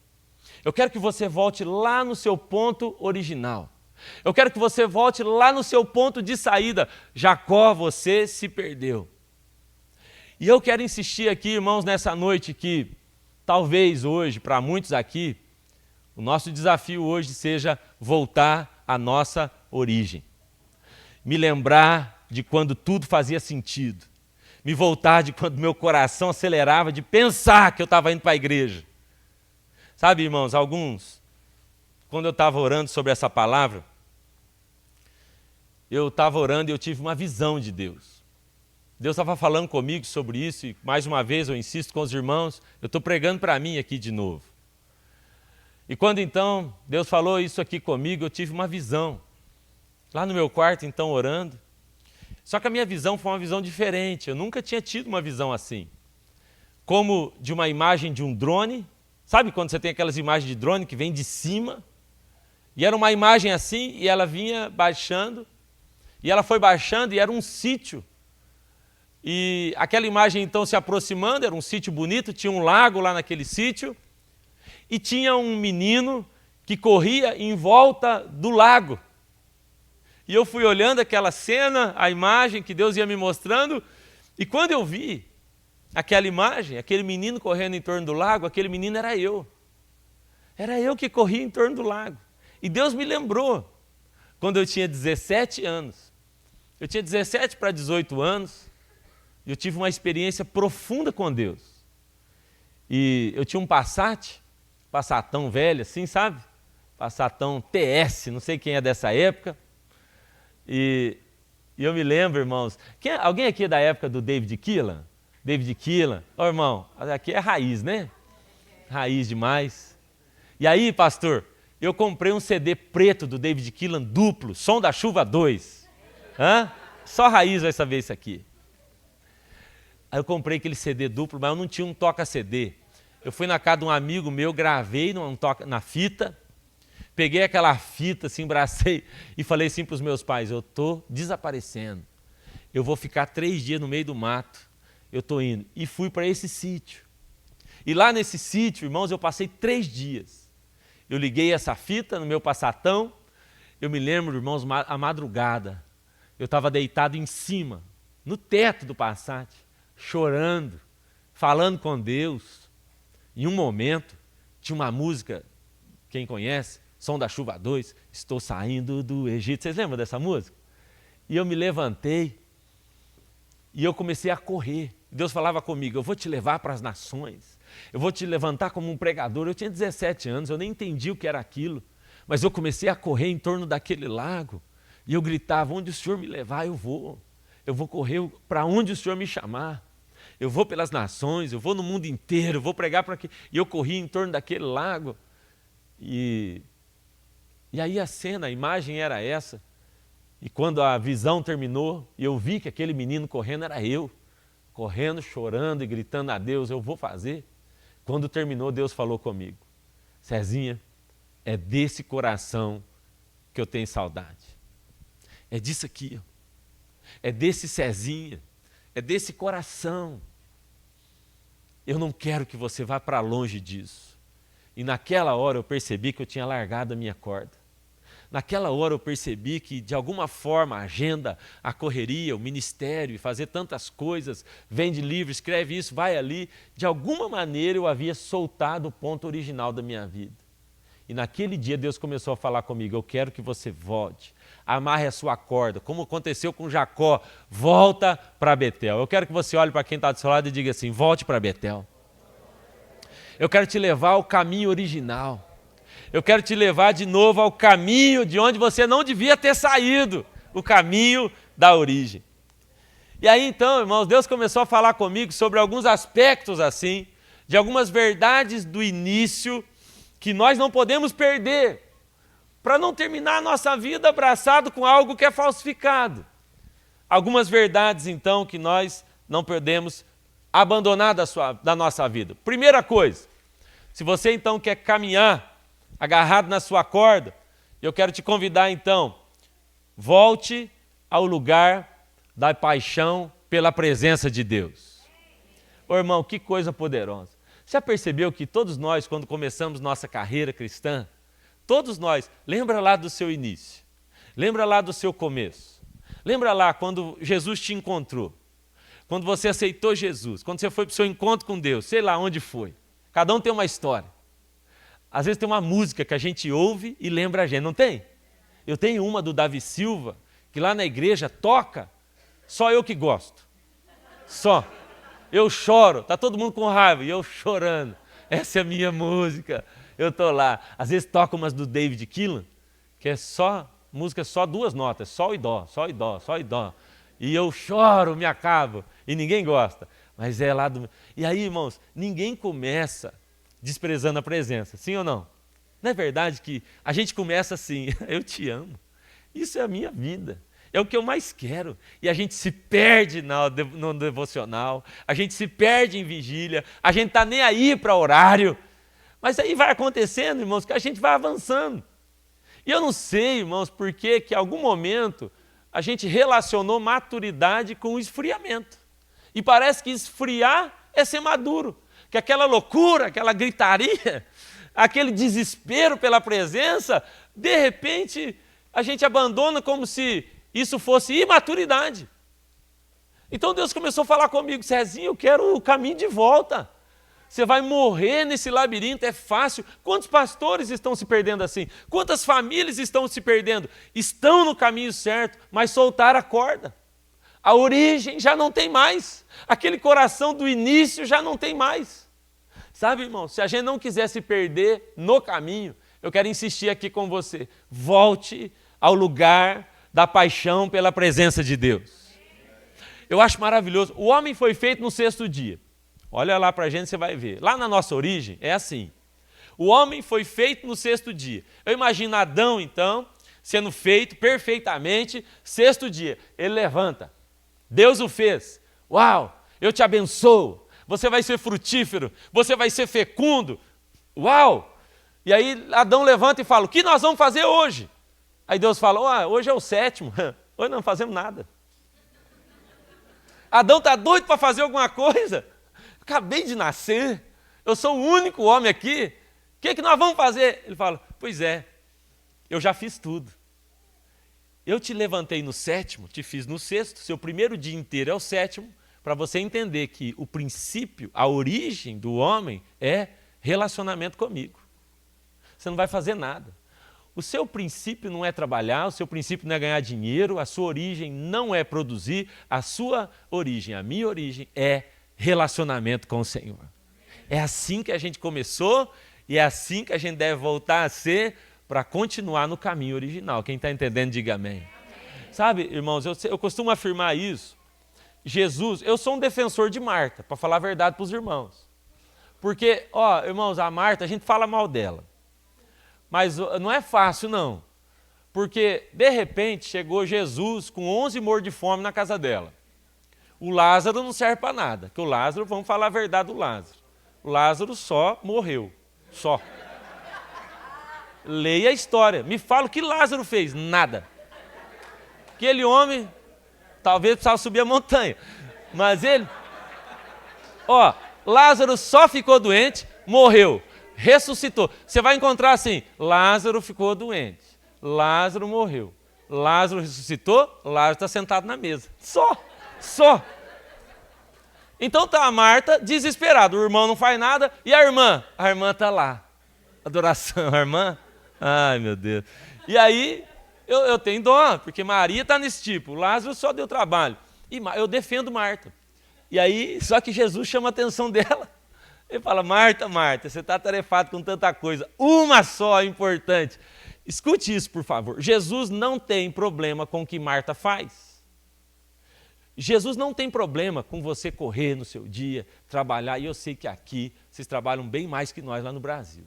S1: Eu quero que você volte lá no seu ponto original. Eu quero que você volte lá no seu ponto de saída. Jacó, você se perdeu. E eu quero insistir aqui, irmãos, nessa noite que talvez hoje, para muitos aqui, o nosso desafio hoje seja voltar à nossa origem. Me lembrar de quando tudo fazia sentido. Me voltar de quando meu coração acelerava de pensar que eu estava indo para a igreja. Sabe, irmãos, quando eu estava orando sobre essa palavra, eu estava orando e eu tive uma visão de Deus. Deus estava falando comigo sobre isso e, mais uma vez, eu insisto com os irmãos, eu estou pregando para mim aqui de novo. E quando, então, Deus falou isso aqui comigo, eu tive uma visão. Lá no meu quarto, então, orando. Só que a minha visão foi uma visão diferente. Eu nunca tinha tido uma visão assim. Como de uma imagem de um drone. Sabe quando você tem aquelas imagens de drone que vem de cima? E era uma imagem assim, e ela vinha baixando. E ela foi baixando, e era um sítio E aquela imagem então se aproximando, era um sítio bonito, tinha um lago lá naquele sítio, e tinha um menino que corria em volta do lago. E eu fui olhando aquela cena, a imagem que Deus ia me mostrando, e quando eu vi aquela imagem, aquele menino correndo em torno do lago, aquele menino era eu. Era eu que corria em torno do lago. E Deus me lembrou, quando eu tinha 17 anos. Eu tinha 17 para 18 anos, e eu tive uma experiência profunda com Deus. E eu tinha um Passatão velho assim, sabe? Passatão TS, não sei quem é dessa época. E eu me lembro, irmãos, alguém aqui é da época do David Keelan? David Keelan, irmão, aqui é raiz, né? Raiz demais. E aí, pastor, eu comprei um CD preto do David Keelan duplo, Som da Chuva 2. Só raiz vai saber isso aqui. Aí eu comprei aquele CD duplo, mas eu não tinha um toca-CD. Eu fui na casa de um amigo meu, gravei na fita, peguei aquela fita, assim, embracei e falei assim para os meus pais, eu estou desaparecendo. Eu vou ficar 3 dias no meio do mato. Eu estou indo. E fui para esse sítio. E lá nesse sítio, irmãos, eu passei 3 dias. Eu liguei essa fita no meu Passatão. Eu me lembro, irmãos, a madrugada. Eu estava deitado em cima, no teto do Passat, chorando, falando com Deus. Em um momento, tinha uma música, quem conhece, Som da Chuva 2, Estou Saindo do Egito. Vocês lembram dessa música? E eu me levantei e eu comecei a correr. Deus falava comigo, eu vou te levar para as nações, eu vou te levantar como um pregador. Eu tinha 17 anos, eu nem entendi o que era aquilo, mas eu comecei a correr em torno daquele lago e eu gritava, onde o Senhor me levar eu vou correr para onde o Senhor me chamar. Eu vou pelas nações, eu vou no mundo inteiro, eu vou pregar para aqui. E eu corri em torno daquele lago. E aí a cena, a imagem era essa. E quando a visão terminou, e eu vi que aquele menino correndo era eu. Correndo, chorando e gritando a Deus, eu vou fazer. Quando terminou, Deus falou comigo. Cezinha, é desse coração que eu tenho saudade. É disso aqui. É desse Cezinha. É desse coração. Eu não quero que você vá para longe disso. E naquela hora eu percebi que eu tinha largado a minha corda. Naquela hora eu percebi que, de alguma forma, a agenda, a correria, o ministério, fazer tantas coisas, vende livro, escreve isso, vai ali, de alguma maneira eu havia soltado o ponto original da minha vida. E naquele dia Deus começou a falar comigo, eu quero que você volte, amarre a sua corda, como aconteceu com Jacó, volta para Betel. Eu quero que você olhe para quem está do seu lado e diga assim, volte para Betel. Eu quero te levar ao caminho original. Eu quero te levar de novo ao caminho de onde você não devia ter saído, o caminho da origem. E aí então, irmãos, Deus começou a falar comigo sobre alguns aspectos assim, de algumas verdades do início que nós não podemos perder, para não terminar a nossa vida abraçado com algo que é falsificado. Algumas verdades então que nós não podemos abandonar da nossa vida. Primeira coisa, se você então quer caminhar agarrado na sua corda, eu quero te convidar então, volte ao lugar da paixão pela presença de Deus. Ô irmão, que coisa poderosa. Já percebeu que todos nós, quando começamos nossa carreira cristã, todos nós, lembra lá do seu início, lembra lá do seu começo, lembra lá quando Jesus te encontrou, quando você aceitou Jesus, quando você foi para o seu encontro com Deus, sei lá onde foi. Cada um tem uma história. Às vezes tem uma música que a gente ouve e lembra a gente, não tem? Eu tenho uma do Davi Silva, que lá na igreja toca, só eu que gosto. Só. Eu choro, tá todo mundo com raiva e eu chorando. Essa é a minha música. Eu tô lá. Às vezes toca umas do David Keelan, que é só, música só 2 notas, sol e dó, sol e dó, sol e dó. E eu choro, me acabo, e ninguém gosta. Mas é lá do... E aí, irmãos, ninguém começa desprezando a presença, sim ou não? Não é verdade que a gente começa assim, eu te amo, isso é a minha vida, é o que eu mais quero, e a gente se perde no devocional, a gente se perde em vigília, a gente está nem aí para horário, mas aí vai acontecendo, irmãos, que a gente vai avançando. E eu não sei, irmãos, por que em algum momento a gente relacionou maturidade com esfriamento. E parece que esfriar é ser maduro. Que aquela loucura, aquela gritaria, aquele desespero pela presença, de repente a gente abandona como se isso fosse imaturidade. Então Deus começou a falar comigo: Zezinho, eu quero o caminho de volta. Você vai morrer nesse labirinto, é fácil. Quantos pastores estão se perdendo assim? Quantas famílias estão se perdendo? Estão no caminho certo, mas soltaram a corda. A origem já não tem mais. Aquele coração do início já não tem mais. Sabe, irmão, se a gente não quiser se perder no caminho, eu quero insistir aqui com você. Volte ao lugar da paixão pela presença de Deus. Eu acho maravilhoso. O homem foi feito no 6º dia. Olha lá para a gente, você vai ver. Lá na nossa origem, é assim. O homem foi feito no 6º dia. Eu imagino Adão, então, sendo feito perfeitamente, 6º dia. Ele levanta. Deus o fez. Uau, eu te abençoo. Você vai ser frutífero. Você vai ser fecundo. Uau. E aí Adão levanta e fala: o que nós vamos fazer hoje? Aí Deus fala: hoje é o 7º. Hoje não fazemos nada. Adão está doido para fazer alguma coisa? Acabei de nascer, eu sou o único homem aqui, o que nós vamos fazer? Ele fala: pois é, eu já fiz tudo. Eu te levantei no 7º, te fiz no 6º, seu primeiro dia inteiro é o 7º, para você entender que o princípio, a origem do homem é relacionamento comigo. Você não vai fazer nada. O seu princípio não é trabalhar, o seu princípio não é ganhar dinheiro, a sua origem não é produzir, a sua origem, a minha origem é relacionamento com o Senhor. É assim que a gente começou e é assim que a gente deve voltar a ser para continuar no caminho original. Quem está entendendo, diga amém. Sabe, irmãos, eu costumo afirmar isso. Jesus, eu sou um defensor de Marta, para falar a verdade para os irmãos. Porque, irmãos, a Marta, a gente fala mal dela. Mas não é fácil, não. Porque, de repente, chegou Jesus com 11 mortos de fome na casa dela. O Lázaro não serve para nada, que o Lázaro, vamos falar a verdade do Lázaro. O Lázaro só morreu, só. Leia a história, me fala o que Lázaro fez, nada. Aquele homem, talvez precisava subir a montanha, mas ele, Lázaro só ficou doente, morreu, ressuscitou. Você vai encontrar assim: Lázaro ficou doente, Lázaro morreu, Lázaro ressuscitou, Lázaro está sentado na mesa, só. Então está a Marta desesperada, o irmão não faz nada, e a irmã está lá, adoração, a irmã, ai meu Deus. E aí eu tenho dó, porque Maria está nesse tipo, Lázaro só deu trabalho, e eu defendo Marta. E aí, só que Jesus chama a atenção dela, ele fala: Marta, Marta, você está atarefado com tanta coisa, uma só é importante. Escute isso, por favor. Jesus não tem problema com o que Marta faz. Jesus não tem problema com você correr no seu dia, trabalhar, e eu sei que aqui vocês trabalham bem mais que nós lá no Brasil.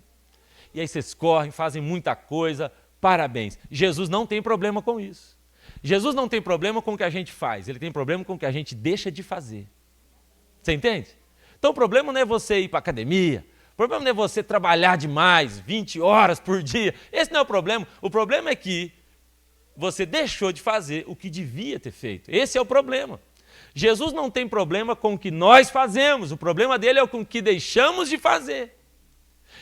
S1: E aí vocês correm, fazem muita coisa, parabéns. Jesus não tem problema com isso. Jesus não tem problema com o que a gente faz, ele tem problema com o que a gente deixa de fazer. Você entende? Então o problema não é você ir para a academia, o problema não é você trabalhar demais, 20 horas por dia, esse não é o problema é que você deixou de fazer o que devia ter feito. Esse é o problema. Jesus não tem problema com o que nós fazemos, o problema dele é com o que deixamos de fazer.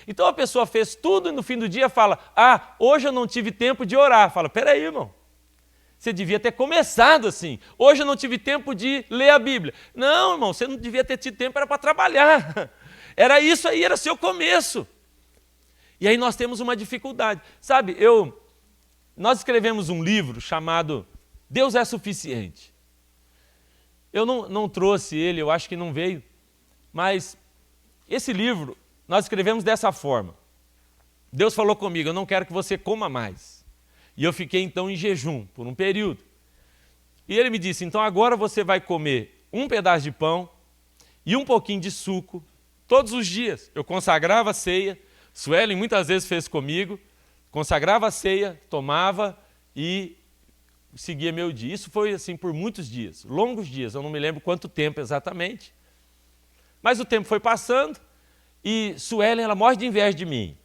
S1: Então a pessoa fez tudo e no fim do dia fala: hoje eu não tive tempo de orar. Fala: peraí, irmão, você devia ter começado assim. Hoje eu não tive tempo de ler a Bíblia. Não, irmão, você não devia ter tido tempo, era para trabalhar. Era isso aí, era seu começo. E aí nós temos uma dificuldade. Sabe, nós escrevemos um livro chamado Deus é Suficiente. Eu não trouxe ele, eu acho que não veio, mas esse livro nós escrevemos dessa forma. Deus falou comigo: eu não quero que você coma mais. E eu fiquei então em jejum por um período. E ele me disse: então agora você vai comer um pedaço de pão e um pouquinho de suco todos os dias. Eu consagrava a ceia, Suelen muitas vezes fez comigo, consagrava a ceia, tomava e seguia meu dia. Isso foi assim por muitos dias, longos dias, eu não me lembro quanto tempo exatamente. Mas o tempo foi passando e Suelen, ela morre de inveja de mim.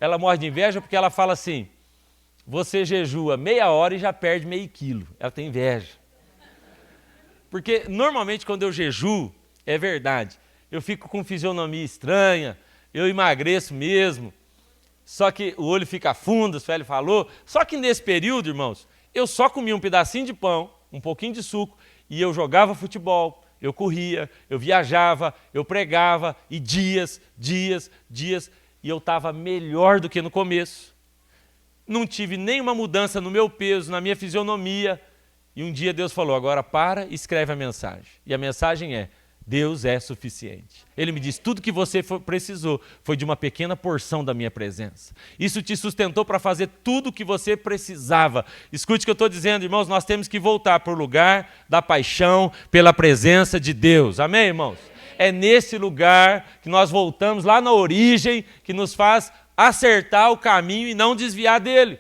S1: Ela morre de inveja porque ela fala assim: você jejua meia hora e já perde meio quilo. Ela tem inveja. Porque normalmente quando eu jejuo, é verdade, eu fico com fisionomia estranha, eu emagreço mesmo, só que o olho fica fundo, o Sueli falou. Só que nesse período, irmãos, eu só comia um pedacinho de pão, um pouquinho de suco, e eu jogava futebol, eu corria, eu viajava, eu pregava, e dias, e eu estava melhor do que no começo. Não tive nenhuma mudança no meu peso, na minha fisionomia. E um dia Deus falou, agora para e escreve a mensagem. E a mensagem é, Deus é suficiente. Ele me disse, tudo que você precisou foi de uma pequena porção da minha presença. Isso te sustentou para fazer tudo o que você precisava. Escute o que eu estou dizendo, irmãos, nós temos que voltar para o lugar da paixão pela presença de Deus. Amém, irmãos? É nesse lugar que nós voltamos, lá na origem, que nos faz acertar o caminho e não desviar dele.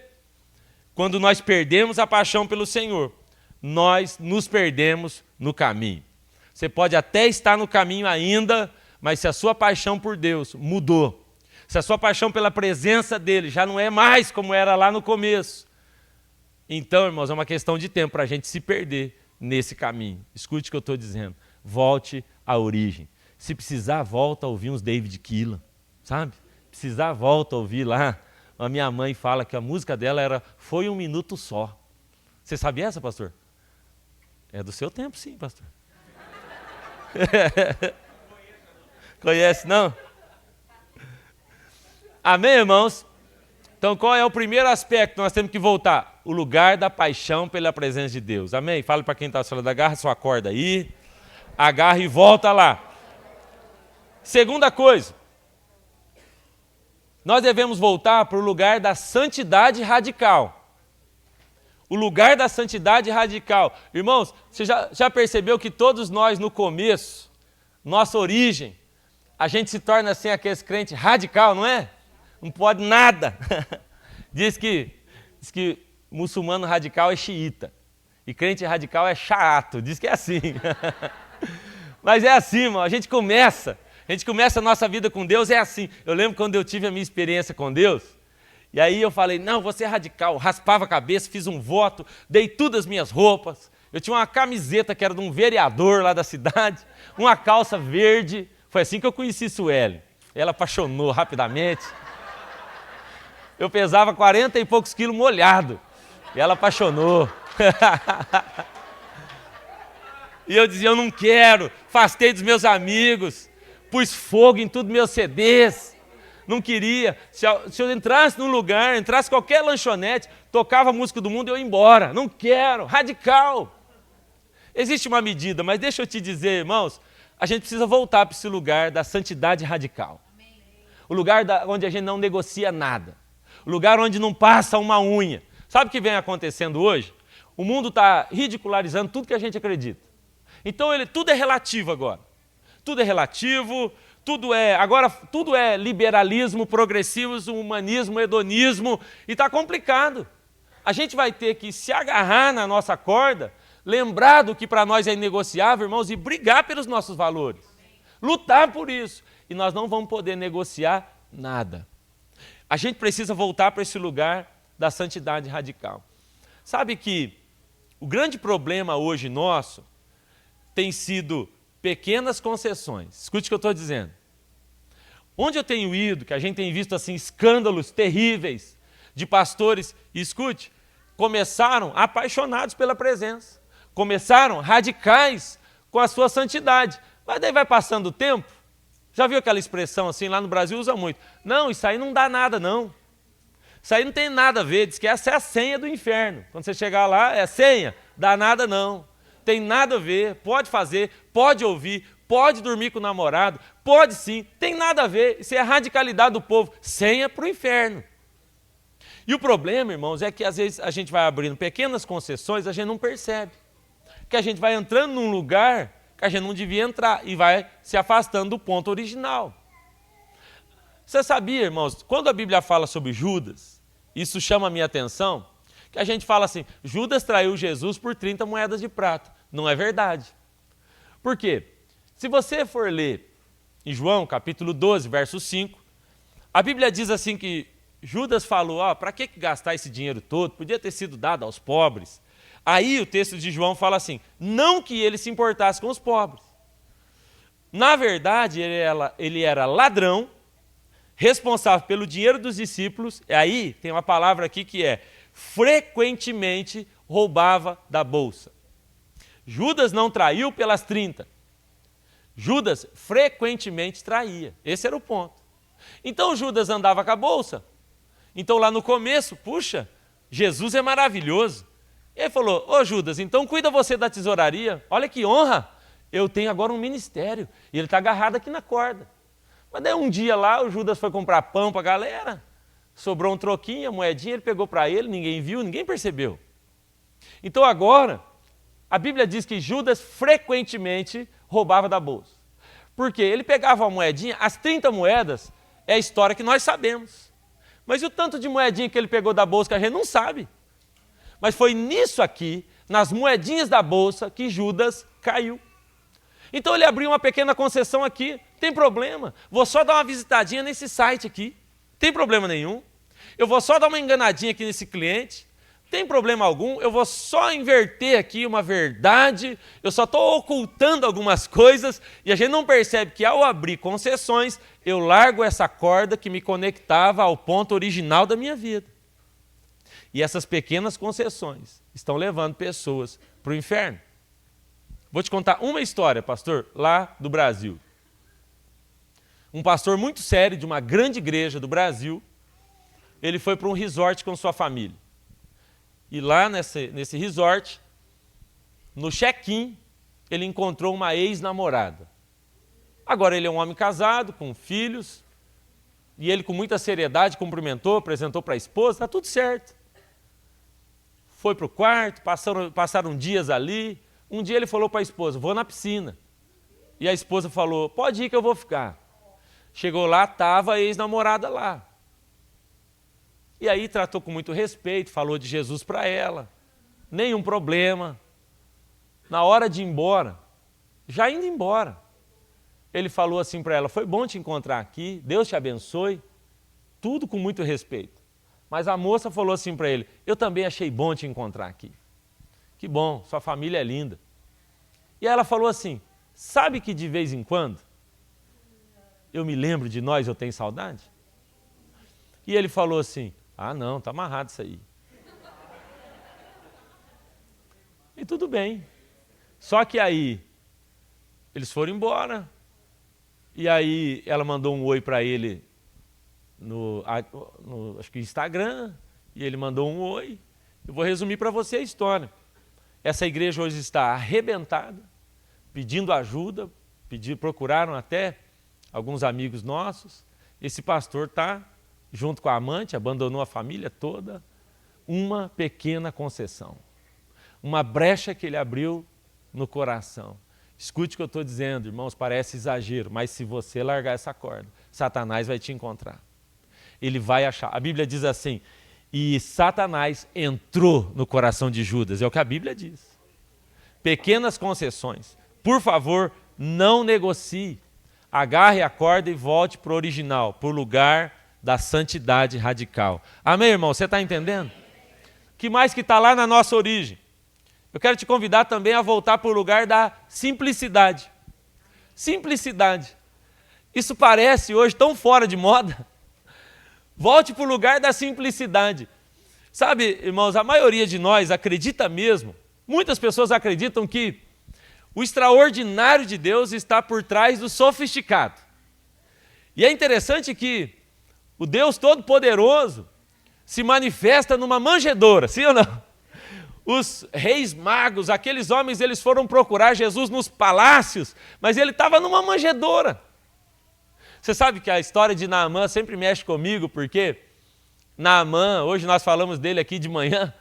S1: Quando nós perdemos a paixão pelo Senhor, nós nos perdemos no caminho. Você pode até estar no caminho ainda, mas se a sua paixão por Deus mudou, se a sua paixão pela presença dele já não é mais como era lá no começo, então, irmãos, é uma questão de tempo para a gente se perder nesse caminho. Escute o que eu estou dizendo. Volte à origem. Se precisar, volta a ouvir uns David Keelan, sabe? Precisar, volta a ouvir lá. A minha mãe fala que a música dela era Foi um Minuto Só. Você sabia essa, pastor? É do seu tempo, sim, pastor. Conhece, não? Amém, irmãos? Então, qual é o primeiro aspecto que nós temos que voltar? O lugar da paixão pela presença de Deus. Amém? Fala para quem está falando, agarra sua corda aí, agarra e volta lá. Segunda coisa, nós devemos voltar para o lugar da santidade radical. O lugar da santidade radical. Irmãos, você já percebeu que todos nós no começo, nossa origem, a gente se torna assim aquele crente radical, não é? Não pode nada. Diz que muçulmano radical é xiita. E crente radical é chato. Diz que é assim. Mas é assim, irmão. A gente começa a nossa vida com Deus, é assim. Eu lembro quando eu tive a minha experiência com Deus. E aí eu falei, não, vou ser radical. Raspava a cabeça, fiz um voto, dei todas as minhas roupas. Eu tinha uma camiseta que era de um vereador lá da cidade, uma calça verde. Foi assim que eu conheci Sueli. Ela apaixonou rapidamente. Eu pesava 40 e poucos quilos molhado. E ela apaixonou. E eu dizia, eu não quero. Afastei dos meus amigos. Pus fogo em tudo meus CDs. Não queria. Se eu entrasse num lugar, entrasse qualquer lanchonete, tocava a música do mundo, eu ia embora. Não quero. Radical. Existe uma medida, mas deixa eu te dizer, irmãos, a gente precisa voltar para esse lugar da santidade radical. O lugar onde a gente não negocia nada. O lugar onde não passa uma unha. Sabe o que vem acontecendo hoje? O mundo está ridicularizando tudo que a gente acredita. Então tudo é relativo agora. Tudo é relativo, tudo é liberalismo, progressivismo, humanismo, hedonismo, e está complicado. A gente vai ter que se agarrar na nossa corda, lembrar do que para nós é inegociável, irmãos, e brigar pelos nossos valores. Lutar por isso. E nós não vamos poder negociar nada. A gente precisa voltar para esse lugar da santidade radical. Sabe que o grande problema hoje nosso tem sido pequenas concessões. Escute o que eu estou dizendo. Onde eu tenho ido, que a gente tem visto assim escândalos terríveis de pastores, e escute, começaram apaixonados pela presença, começaram radicais com a sua santidade, mas daí vai passando o tempo. Já viu aquela expressão assim, lá no Brasil usa muito, não, isso aí não dá nada não, isso aí não tem nada a ver, diz que essa é a senha do inferno, quando você chegar lá, é senha, dá nada não, tem nada a ver, pode fazer, pode ouvir, pode dormir com o namorado, pode sim, tem nada a ver, isso é a radicalidade do povo, senha para o inferno. E o problema, irmãos, é que às vezes a gente vai abrindo pequenas concessões, a gente não percebe, que a gente vai entrando num lugar que a gente não devia entrar e vai se afastando do ponto original. Você sabia, irmãos, quando a Bíblia fala sobre Judas, isso chama a minha atenção, que a gente fala assim, Judas traiu Jesus por 30 moedas de prata. Não é verdade. Por quê? Se você for ler em João, capítulo 12, verso 5, a Bíblia diz assim que Judas falou, para que gastar esse dinheiro todo? Podia ter sido dado aos pobres. Aí o texto de João fala assim, não que ele se importasse com os pobres. Na verdade, ele era ladrão, responsável pelo dinheiro dos discípulos, e aí tem uma palavra aqui que é, frequentemente roubava da bolsa. Judas não traiu pelas 30. Judas frequentemente traía. Esse era o ponto. Então Judas andava com a bolsa. Então lá no começo, puxa, Jesus é maravilhoso. E ele falou, ô Judas, então cuida você da tesouraria. Olha que honra, eu tenho agora um ministério. E ele está agarrado aqui na corda. Mas daí um dia lá, o Judas foi comprar pão para a galera. Sobrou um troquinho, a moedinha, ele pegou para ele, ninguém viu, ninguém percebeu. Então agora, a Bíblia diz que Judas frequentemente roubava da bolsa. Por quê? Ele pegava uma moedinha, as 30 moedas é a história que nós sabemos. Mas e o tanto de moedinha que ele pegou da bolsa que a gente não sabe? Mas foi nisso aqui, nas moedinhas da bolsa, que Judas caiu. Então ele abriu uma pequena concessão aqui, tem problema. Vou só dar uma visitadinha nesse site aqui, tem problema nenhum. Eu vou só dar uma enganadinha aqui nesse cliente, tem problema algum. Eu vou só inverter aqui uma verdade, eu só estou ocultando algumas coisas e a gente não percebe que ao abrir concessões, eu largo essa corda que me conectava ao ponto original da minha vida. E essas pequenas concessões estão levando pessoas para o inferno. Vou te contar uma história, pastor, lá do Brasil. Um pastor muito sério de uma grande igreja do Brasil, ele foi para um resort com sua família. E lá nesse resort, no check-in, ele encontrou uma ex-namorada. Agora ele é um homem casado, com filhos, e ele com muita seriedade cumprimentou, apresentou para a esposa, está tudo certo. Foi para o quarto, passaram dias ali. Um dia ele falou para a esposa, vou na piscina. E a esposa falou, pode ir que eu vou ficar. Chegou lá, estava a ex-namorada lá. E aí tratou com muito respeito, falou de Jesus para ela. Nenhum problema. Na hora de ir embora, já indo embora, ele falou assim para ela, foi bom te encontrar aqui, Deus te abençoe. Tudo com muito respeito. Mas a moça falou assim para ele, eu também achei bom te encontrar aqui. Que bom, sua família é linda. E ela falou assim, sabe que de vez em quando eu me lembro de nós, eu tenho saudade? E ele falou assim, ah não, está amarrado isso aí. E tudo bem. Só que aí, eles foram embora. E aí ela mandou um oi para ele no acho que Instagram, e ele mandou um oi. Eu vou resumir para você a história. Essa igreja hoje está arrebentada, pedindo ajuda, procuraram até alguns amigos nossos. Esse pastor está, junto com a amante, abandonou a família toda, uma pequena concessão. Uma brecha que ele abriu no coração. Escute o que eu estou dizendo, irmãos, parece exagero, mas se você largar essa corda, Satanás vai te encontrar. Ele vai achar. A Bíblia diz assim, e Satanás entrou no coração de Judas, é o que a Bíblia diz. Pequenas concessões. Por favor, não negocie. Agarre a corda e volte para o original, para o lugar da santidade radical. Amém, irmão? Você está entendendo? O que mais que está lá na nossa origem? Eu quero te convidar também a voltar para o lugar da simplicidade. Simplicidade. Isso parece hoje tão fora de moda. Volte para o lugar da simplicidade. Sabe, irmãos, a maioria de nós acredita mesmo, muitas pessoas acreditam que o extraordinário de Deus está por trás do sofisticado. E é interessante que o Deus Todo-Poderoso se manifesta numa manjedoura, sim ou não? Os reis magos, aqueles homens, eles foram procurar Jesus nos palácios, mas ele estava numa manjedoura. Você sabe que a história de Naamã sempre mexe comigo, porque Naamã, hoje nós falamos dele aqui de manhã,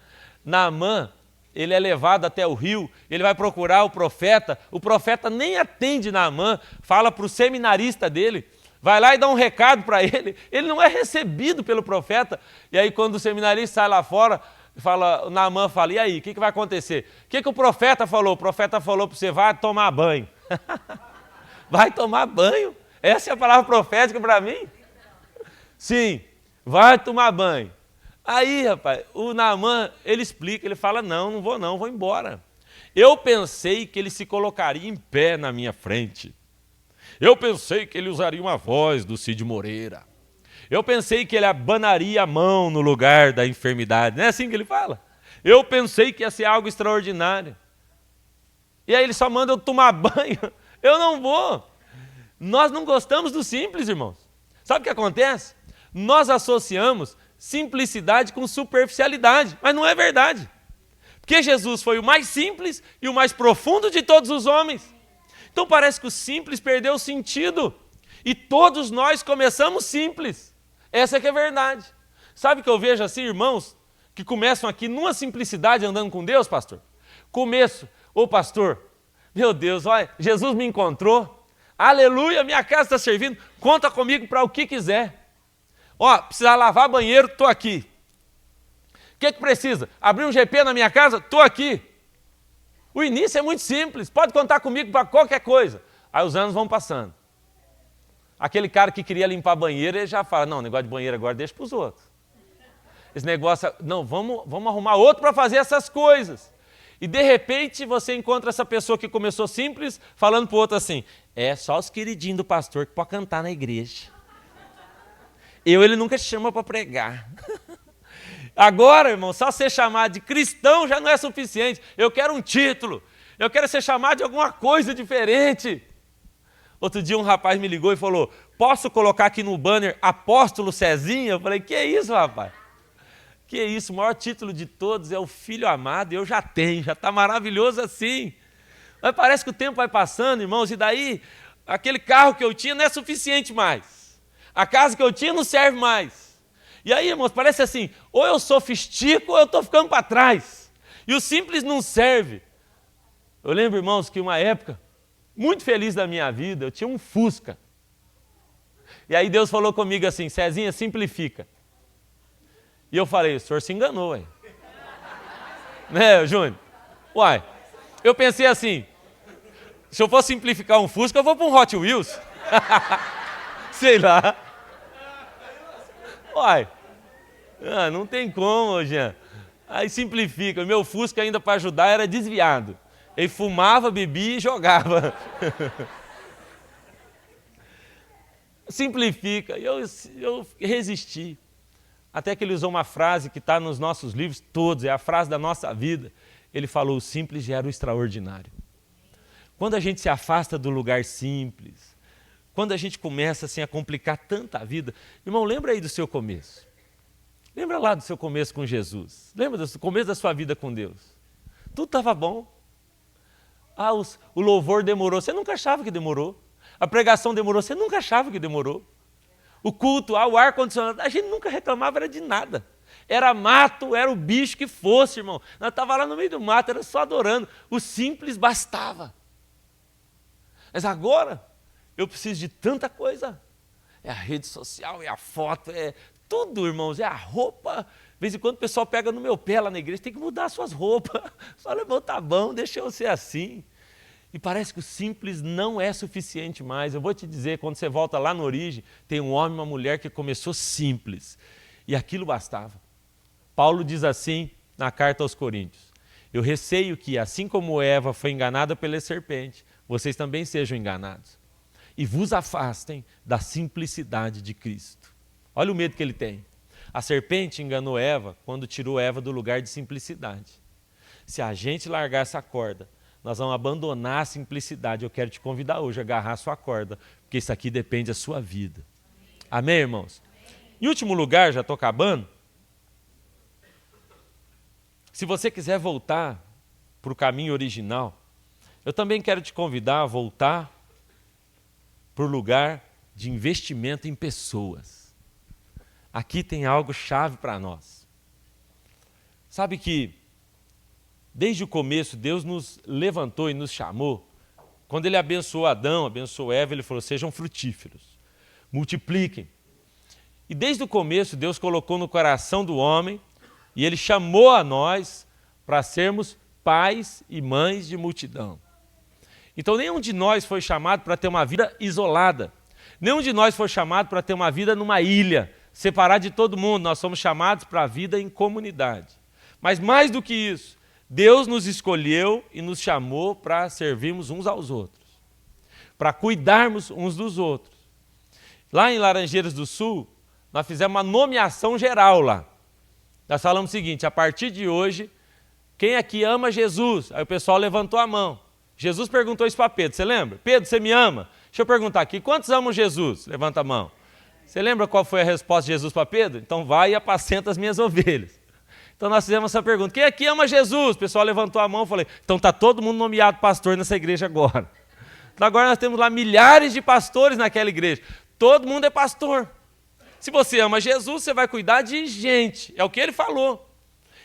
S1: Naamã, ele é levado até o rio, ele vai procurar o profeta nem atende Naamã, fala para o seminarista dele, vai lá e dá um recado para ele não é recebido pelo profeta, e aí quando o seminarista sai lá fora, Naamã fala, e aí, o que vai acontecer? O que o profeta falou? O profeta falou para você, vai tomar banho. Vai tomar banho? Essa é a palavra profética para mim? Sim, vai tomar banho. Aí, rapaz, o Naamã, ele explica, ele fala, não vou não, vou embora. Eu pensei que ele se colocaria em pé na minha frente. Eu pensei que ele usaria uma voz do Cid Moreira. Eu pensei que ele abanaria a mão no lugar da enfermidade. Não é assim que ele fala? Eu pensei que ia ser algo extraordinário. E aí ele só manda eu tomar banho. Eu não vou. Nós não gostamos do simples, irmãos. Sabe o que acontece? Nós associamos simplicidade com superficialidade, mas não é verdade. Porque Jesus foi o mais simples e o mais profundo de todos os homens. Então parece que o simples perdeu o sentido. E todos nós começamos simples. Essa é que é a verdade. Sabe que eu vejo assim, irmãos, que começam aqui numa simplicidade andando com Deus, pastor? Começo, ô pastor, meu Deus, olha, Jesus me encontrou. Aleluia, minha casa está servindo. Conta comigo para o que quiser. Ó, precisa lavar banheiro, estou aqui. O que precisa? Abrir um GP na minha casa? Estou aqui. O início é muito simples, pode contar comigo para qualquer coisa. Aí os anos vão passando. Aquele cara que queria limpar banheiro, ele já fala, não, negócio de banheiro agora deixa para os outros. Esse negócio, não, vamos arrumar outro para fazer essas coisas. E de repente você encontra essa pessoa que começou simples, falando para o outro assim, é só os queridinhos do pastor que pode cantar na igreja. Ele nunca chama para pregar. Agora, irmão, só ser chamado de cristão já não é suficiente. Eu quero um título. Eu quero ser chamado de alguma coisa diferente. Outro dia um rapaz me ligou e falou, posso colocar aqui no banner Apóstolo Cezinha? Eu falei, que isso, rapaz? Que isso, o maior título de todos é o Filho Amado, e eu já tenho, já está maravilhoso assim. Mas parece que o tempo vai passando, irmãos, e daí aquele carro que eu tinha não é suficiente mais. A casa que eu tinha não serve mais. E aí, irmãos, parece assim, ou eu sofistico ou eu estou ficando para trás. E o simples não serve. Eu lembro, irmãos, que uma época, muito feliz da minha vida, eu tinha um Fusca. E aí Deus falou comigo assim, Cezinha, simplifica. E eu falei, o senhor se enganou, ué. Né, Júnior? Uai, eu pensei assim, se eu for simplificar um Fusca, eu vou para um Hot Wheels. Sei lá. Uai, não tem como, Jean. Aí simplifica. Meu Fusca ainda para ajudar era desviado. Ele fumava, bebia e jogava. Simplifica. Eu resisti. Até que ele usou uma frase que está nos nossos livros todos, é a frase da nossa vida. Ele falou, o simples gera o extraordinário. Quando a gente se afasta do lugar simples, quando a gente começa assim, a complicar tanta a vida, irmão, lembra aí do seu começo. Lembra lá do seu começo com Jesus. Lembra do começo da sua vida com Deus. Tudo estava bom. O louvor demorou, você nunca achava que demorou. A pregação demorou, você nunca achava que demorou. O culto, o ar-condicionado, a gente nunca reclamava era de nada. Era mato, era o bicho que fosse, irmão. Nós estávamos lá no meio do mato, era só adorando. O simples bastava. Mas agora, eu preciso de tanta coisa. É a rede social, é a foto, é tudo, irmãos. É a roupa. De vez em quando o pessoal pega no meu pé lá na igreja, tem que mudar suas roupas. Só levou, tá bom, deixa eu ser assim. E parece que o simples não é suficiente mais. Eu vou te dizer, quando você volta lá na origem, tem um homem e uma mulher que começou simples. E aquilo bastava. Paulo diz assim na carta aos Coríntios, eu receio que, assim como Eva foi enganada pela serpente, vocês também sejam enganados. E vos afastem da simplicidade de Cristo. Olha o medo que ele tem. A serpente enganou Eva quando tirou Eva do lugar de simplicidade. Se a gente largar essa corda, nós vamos abandonar a simplicidade. Eu quero te convidar hoje a agarrar a sua corda, porque isso aqui depende da sua vida. Amém, irmãos? Em último lugar, já estou acabando. Se você quiser voltar para o caminho original, eu também quero te convidar a voltar para o lugar de investimento em pessoas. Aqui tem algo chave para nós. Sabe que, desde o começo, Deus nos levantou e nos chamou. Quando Ele abençoou Adão, abençoou Eva, Ele falou, sejam frutíferos, multipliquem. E desde o começo, Deus colocou no coração do homem, e Ele chamou a nós para sermos pais e mães de multidão. Então, nenhum de nós foi chamado para ter uma vida isolada. Nenhum de nós foi chamado para ter uma vida numa ilha, separar de todo mundo, nós somos chamados para a vida em comunidade. Mas mais do que isso, Deus nos escolheu e nos chamou para servirmos uns aos outros, para cuidarmos uns dos outros. Lá em Laranjeiras do Sul, nós fizemos uma nomeação geral lá. Nós falamos o seguinte: a partir de hoje, quem aqui ama Jesus? Aí o pessoal levantou a mão. Jesus perguntou isso para Pedro, você lembra? Pedro, você me ama? Deixa eu perguntar aqui, quantos amam Jesus? Levanta a mão. Você lembra qual foi a resposta de Jesus para Pedro? Então vai e apacenta as minhas ovelhas. Então nós fizemos essa pergunta: quem aqui ama Jesus? O pessoal levantou a mão e falei: então está todo mundo nomeado pastor nessa igreja agora. Então agora nós temos lá milhares de pastores naquela igreja. Todo mundo é pastor. Se você ama Jesus, você vai cuidar de gente. É o que ele falou.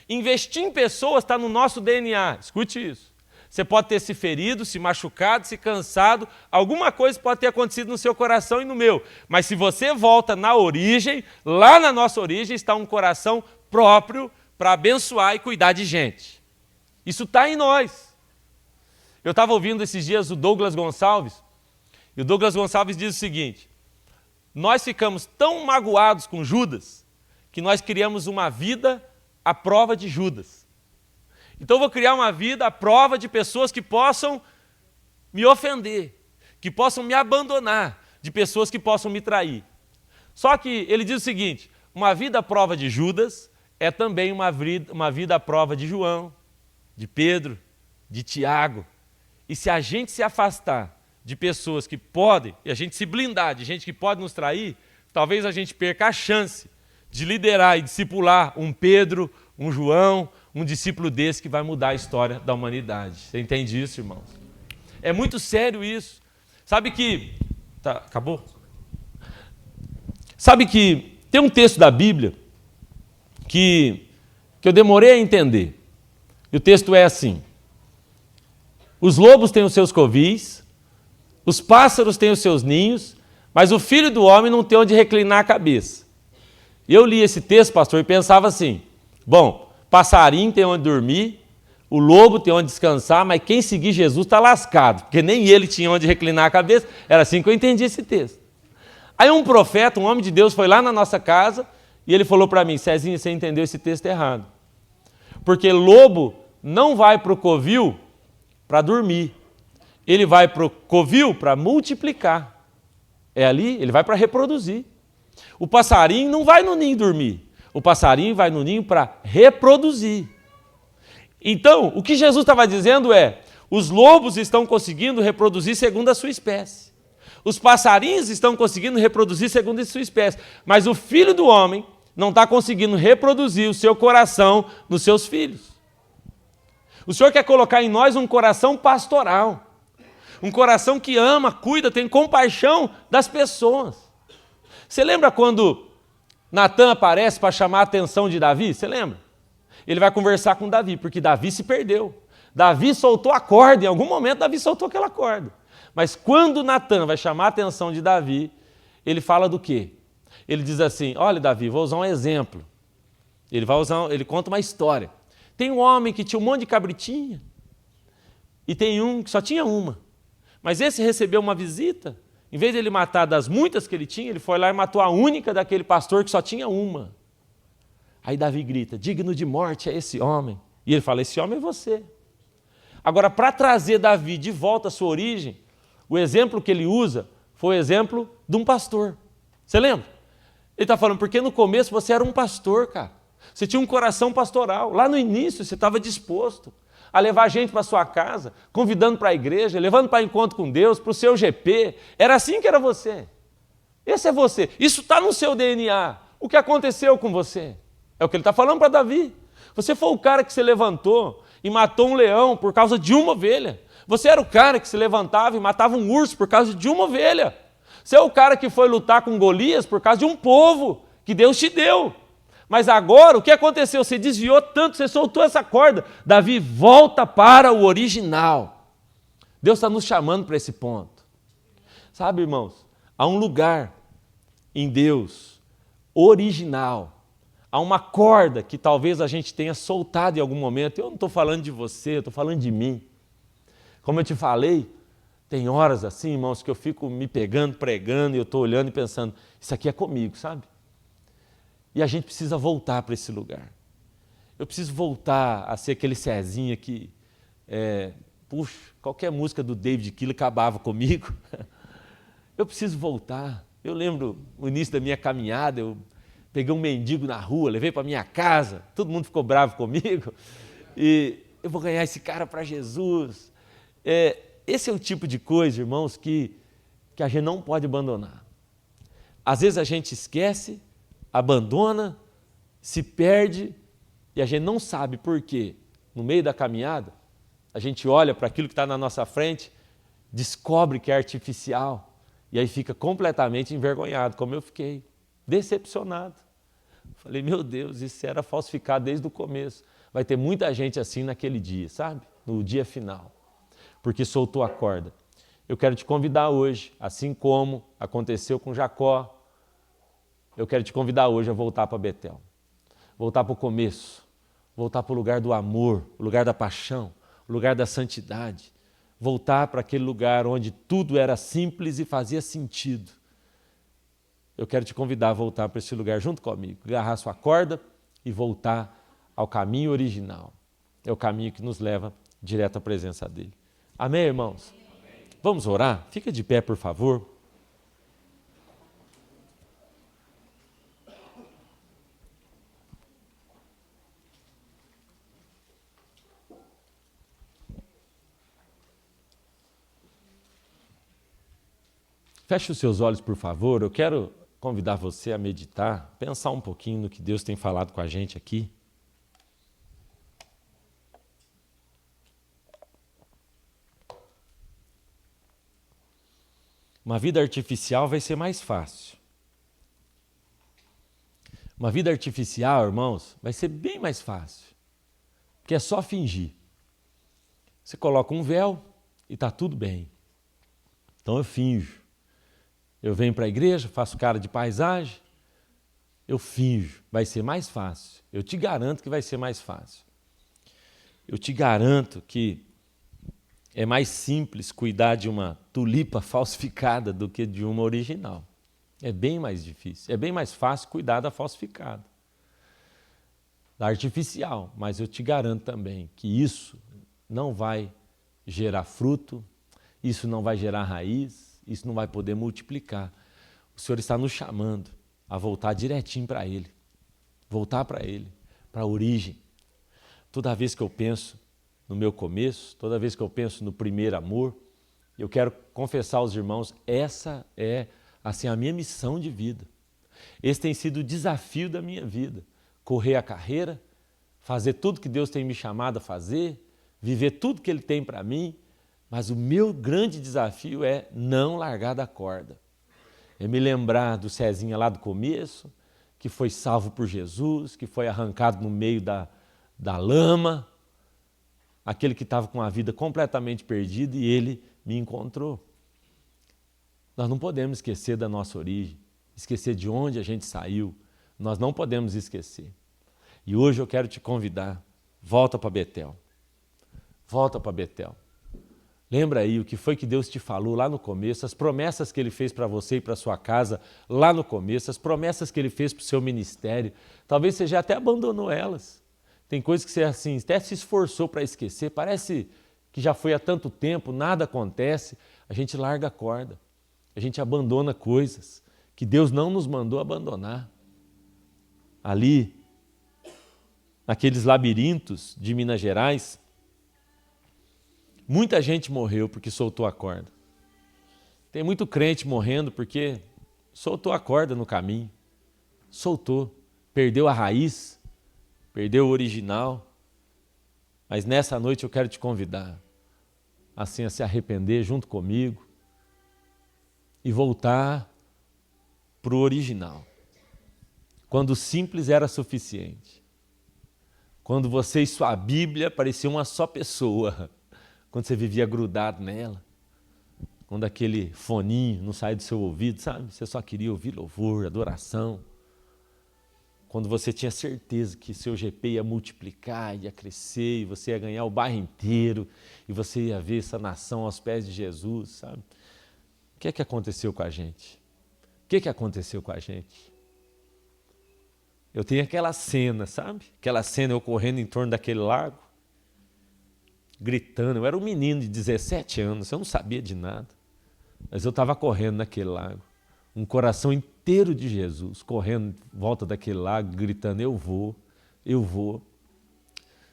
S1: Investir em pessoas está no nosso DNA. Escute isso. Você pode ter se ferido, se machucado, se cansado. Alguma coisa pode ter acontecido no seu coração e no meu. Mas se você volta na origem, lá na nossa origem está um coração próprio para abençoar e cuidar de gente. Isso está em nós. Eu estava ouvindo esses dias o Douglas Gonçalves. E o Douglas Gonçalves diz o seguinte: nós ficamos tão magoados com Judas que nós criamos uma vida à prova de Judas. Então eu vou criar uma vida à prova de pessoas que possam me ofender, que possam me abandonar, de pessoas que possam me trair. Só que ele diz o seguinte: uma vida à prova de Judas é também uma vida à prova de João, de Pedro, de Tiago. E se a gente se afastar de pessoas que podem, e a gente se blindar de gente que pode nos trair, talvez a gente perca a chance de liderar e discipular um Pedro, um João, um discípulo desse que vai mudar a história da humanidade. Você entende isso, irmãos? É muito sério isso. Sabe que... Tá, acabou? Sabe que tem um texto da Bíblia que eu demorei a entender. E o texto é assim: os lobos têm os seus covis, os pássaros têm os seus ninhos, mas o filho do homem não tem onde reclinar a cabeça. Eu li esse texto, pastor, e pensava assim: bom, passarinho tem onde dormir, o lobo tem onde descansar, mas quem seguir Jesus está lascado, porque nem ele tinha onde reclinar a cabeça. Era assim que eu entendi esse texto. Aí um profeta, um homem de Deus, foi lá na nossa casa e ele falou para mim: Cezinha, você entendeu esse texto errado. Porque lobo não vai para o covil para dormir. Ele vai para o covil para multiplicar. É ali, ele vai para reproduzir. O passarinho não vai no ninho dormir. O passarinho vai no ninho para reproduzir. Então, o que Jesus estava dizendo é: os lobos estão conseguindo reproduzir segundo a sua espécie. Os passarinhos estão conseguindo reproduzir segundo a sua espécie. Mas o filho do homem não está conseguindo reproduzir o seu coração nos seus filhos. O Senhor quer colocar em nós um coração pastoral. Um coração que ama, cuida, tem compaixão das pessoas. Você lembra quando Natan aparece para chamar a atenção de Davi? Você lembra? Ele vai conversar com Davi, porque Davi se perdeu. Davi soltou a corda, em algum momento Davi soltou aquela corda. Mas quando Natan vai chamar a atenção de Davi, ele fala do quê? Ele diz assim: olha, Davi, vou usar um exemplo. Ele conta uma história. Tem um homem que tinha um monte de cabritinha e tem um que só tinha uma. Mas esse recebeu uma visita. Em vez de ele matar das muitas que ele tinha, ele foi lá e matou a única daquele pastor que só tinha uma. Aí Davi grita: digno de morte é esse homem. E ele fala: esse homem é você. Agora, para trazer Davi de volta à sua origem, o exemplo que ele usa foi o exemplo de um pastor. Você lembra? Ele está falando: porque no começo você era um pastor, cara. Você tinha um coração pastoral. Lá no início você estava disposto a levar gente para sua casa, convidando para a igreja, levando para encontro com Deus, para o seu GP. Era assim que era você. Esse é você. Isso está no seu DNA. O que aconteceu com você? É o que ele está falando para Davi. Você foi o cara que se levantou e matou um leão por causa de uma ovelha. Você era o cara que se levantava e matava um urso por causa de uma ovelha. Você é o cara que foi lutar com Golias por causa de um povo que Deus te deu. Mas agora, o que aconteceu? Você desviou tanto, você soltou essa corda. Davi, volta para o original. Deus está nos chamando para esse ponto. Sabe, irmãos, há um lugar em Deus original. Há uma corda que talvez a gente tenha soltado em algum momento. Eu não estou falando de você, eu estou falando de mim. Como eu te falei, tem horas assim, irmãos, que eu fico me pegando, pregando, e eu estou olhando e pensando: isso aqui é comigo, sabe? E a gente precisa voltar para esse lugar. Eu preciso voltar a ser aquele Cezinha que, puxa, qualquer música do David Keeler acabava comigo. Eu preciso voltar. Eu lembro o início da minha caminhada, eu peguei um mendigo na rua, levei para minha casa, todo mundo ficou bravo comigo. E eu vou ganhar esse cara para Jesus. Esse é o tipo de coisa, irmãos, que a gente não pode abandonar. Às vezes a gente esquece, abandona, se perde e a gente não sabe por quê. No meio da caminhada, a gente olha para aquilo que está na nossa frente, descobre que é artificial e aí fica completamente envergonhado, como eu fiquei, decepcionado. Falei, meu Deus, isso era falsificado desde o começo. Vai ter muita gente assim naquele dia, sabe? No dia final, porque soltou a corda. Eu quero te convidar hoje, assim como aconteceu com Jacó, eu quero te convidar hoje a voltar para Betel, voltar para o começo, voltar para o lugar do amor, o lugar da paixão, o lugar da santidade, voltar para aquele lugar onde tudo era simples e fazia sentido. Eu quero te convidar a voltar para esse lugar junto comigo, agarrar sua corda e voltar ao caminho original. É o caminho que nos leva direto à presença dele. Amém, irmãos? Vamos orar? Fica de pé, por favor. Feche os seus olhos, por favor. Eu quero convidar você a meditar, pensar um pouquinho no que Deus tem falado com a gente aqui. Uma vida artificial vai ser mais fácil. Uma vida artificial, irmãos, vai ser bem mais fácil. Porque é só fingir. Você coloca um véu e está tudo bem. Então eu finjo. Eu venho para a igreja, faço cara de paisagem, eu finjo. Vai ser mais fácil. Eu te garanto que vai ser mais fácil. Eu te garanto que é mais simples cuidar de uma tulipa falsificada do que de uma original. É bem mais difícil. É bem mais fácil cuidar da falsificada, da artificial. Mas eu te garanto também que isso não vai gerar fruto, isso não vai gerar raiz, isso não vai poder multiplicar. O Senhor está nos chamando a voltar direitinho para Ele. Voltar para Ele, para a origem. Toda vez que eu penso no meu começo, toda vez que eu penso no primeiro amor, eu quero confessar aos irmãos, essa é assim a minha missão de vida. Esse tem sido o desafio da minha vida. Correr a carreira, fazer tudo que Deus tem me chamado a fazer, viver tudo que Ele tem para mim, mas o meu grande desafio é não largar da corda. É me lembrar do Cezinha lá do começo, que foi salvo por Jesus, que foi arrancado no meio da lama, aquele que estava com a vida completamente perdida e Ele me encontrou. Nós não podemos esquecer da nossa origem, esquecer de onde a gente saiu. Nós não podemos esquecer. E hoje eu quero te convidar, volta para Betel. Volta para Betel. Lembra aí o que foi que Deus te falou lá no começo, as promessas que Ele fez para você e para sua casa lá no começo, as promessas que Ele fez para o seu ministério. Talvez você já até abandonou elas. Tem coisas que você assim, até se esforçou para esquecer, parece que já foi há tanto tempo, nada acontece, a gente larga a corda, a gente abandona coisas que Deus não nos mandou abandonar. Ali, naqueles labirintos de Minas Gerais, muita gente morreu porque soltou a corda. Tem muito crente morrendo porque soltou a corda no caminho, soltou, perdeu a raiz, perdeu o original, mas nessa noite eu quero te convidar assim a se arrepender junto comigo e voltar para o original. Quando o simples era suficiente, quando você e sua Bíblia pareciam uma só pessoa, quando você vivia grudado nela, quando aquele foninho não saía do seu ouvido, sabe? Você só queria ouvir louvor, adoração. Quando você tinha certeza que seu GP ia multiplicar, ia crescer, e você ia ganhar o bairro inteiro, e você ia ver essa nação aos pés de Jesus, sabe? O que aconteceu com a gente? O que aconteceu com a gente? Eu tenho aquela cena, sabe? Aquela cena eu correndo em torno daquele lago, gritando. Eu era um menino de 17 anos, eu não sabia de nada. Mas eu estava correndo naquele lago. Um coração inteiro de Jesus, correndo em volta daquele lago, gritando, eu vou, eu vou.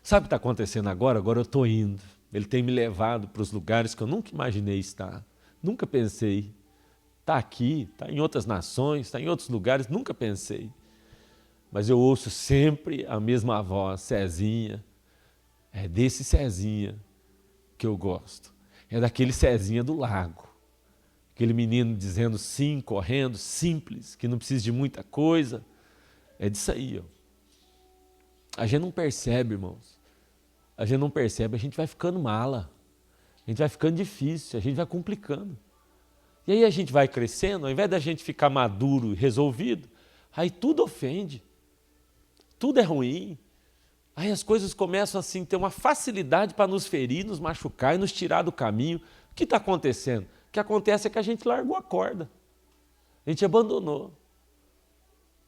S1: Sabe o que está acontecendo agora? Agora eu estou indo. Ele tem me levado para os lugares que eu nunca imaginei estar. Nunca pensei. Está aqui, está em outras nações, está em outros lugares, nunca pensei. Mas eu ouço sempre a mesma voz, Cezinha. É desse Cezinha que eu gosto. É daquele Cezinha do lago. Aquele menino dizendo sim, correndo, simples, que não precisa de muita coisa. É disso aí, ó. A gente não percebe, irmãos. A gente não percebe, a gente vai ficando mala. A gente vai ficando difícil, a gente vai complicando. E aí a gente vai crescendo, ao invés da gente ficar maduro e resolvido, aí tudo ofende. Tudo é ruim. Aí as coisas começam assim, ter uma facilidade para nos ferir, nos machucar e nos tirar do caminho. O que está acontecendo? O que acontece é que a gente largou a corda. A gente abandonou.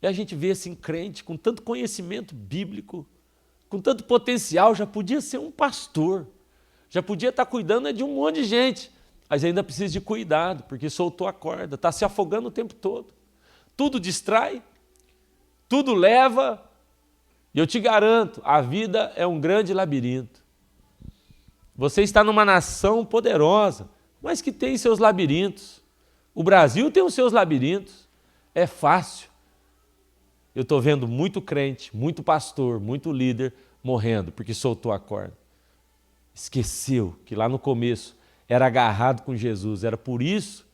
S1: E a gente vê assim, crente, com tanto conhecimento bíblico, com tanto potencial, já podia ser um pastor, já podia estar cuidando de um monte de gente, mas ainda precisa de cuidado, porque soltou a corda, está se afogando o tempo todo. Tudo distrai, tudo leva, e eu te garanto, a vida é um grande labirinto. Você está numa nação poderosa, mas que tem seus labirintos. O Brasil tem os seus labirintos, é fácil. Eu estou vendo muito crente, muito pastor, muito líder morrendo porque soltou a corda. Esqueceu que lá no começo era agarrado com Jesus, era por isso,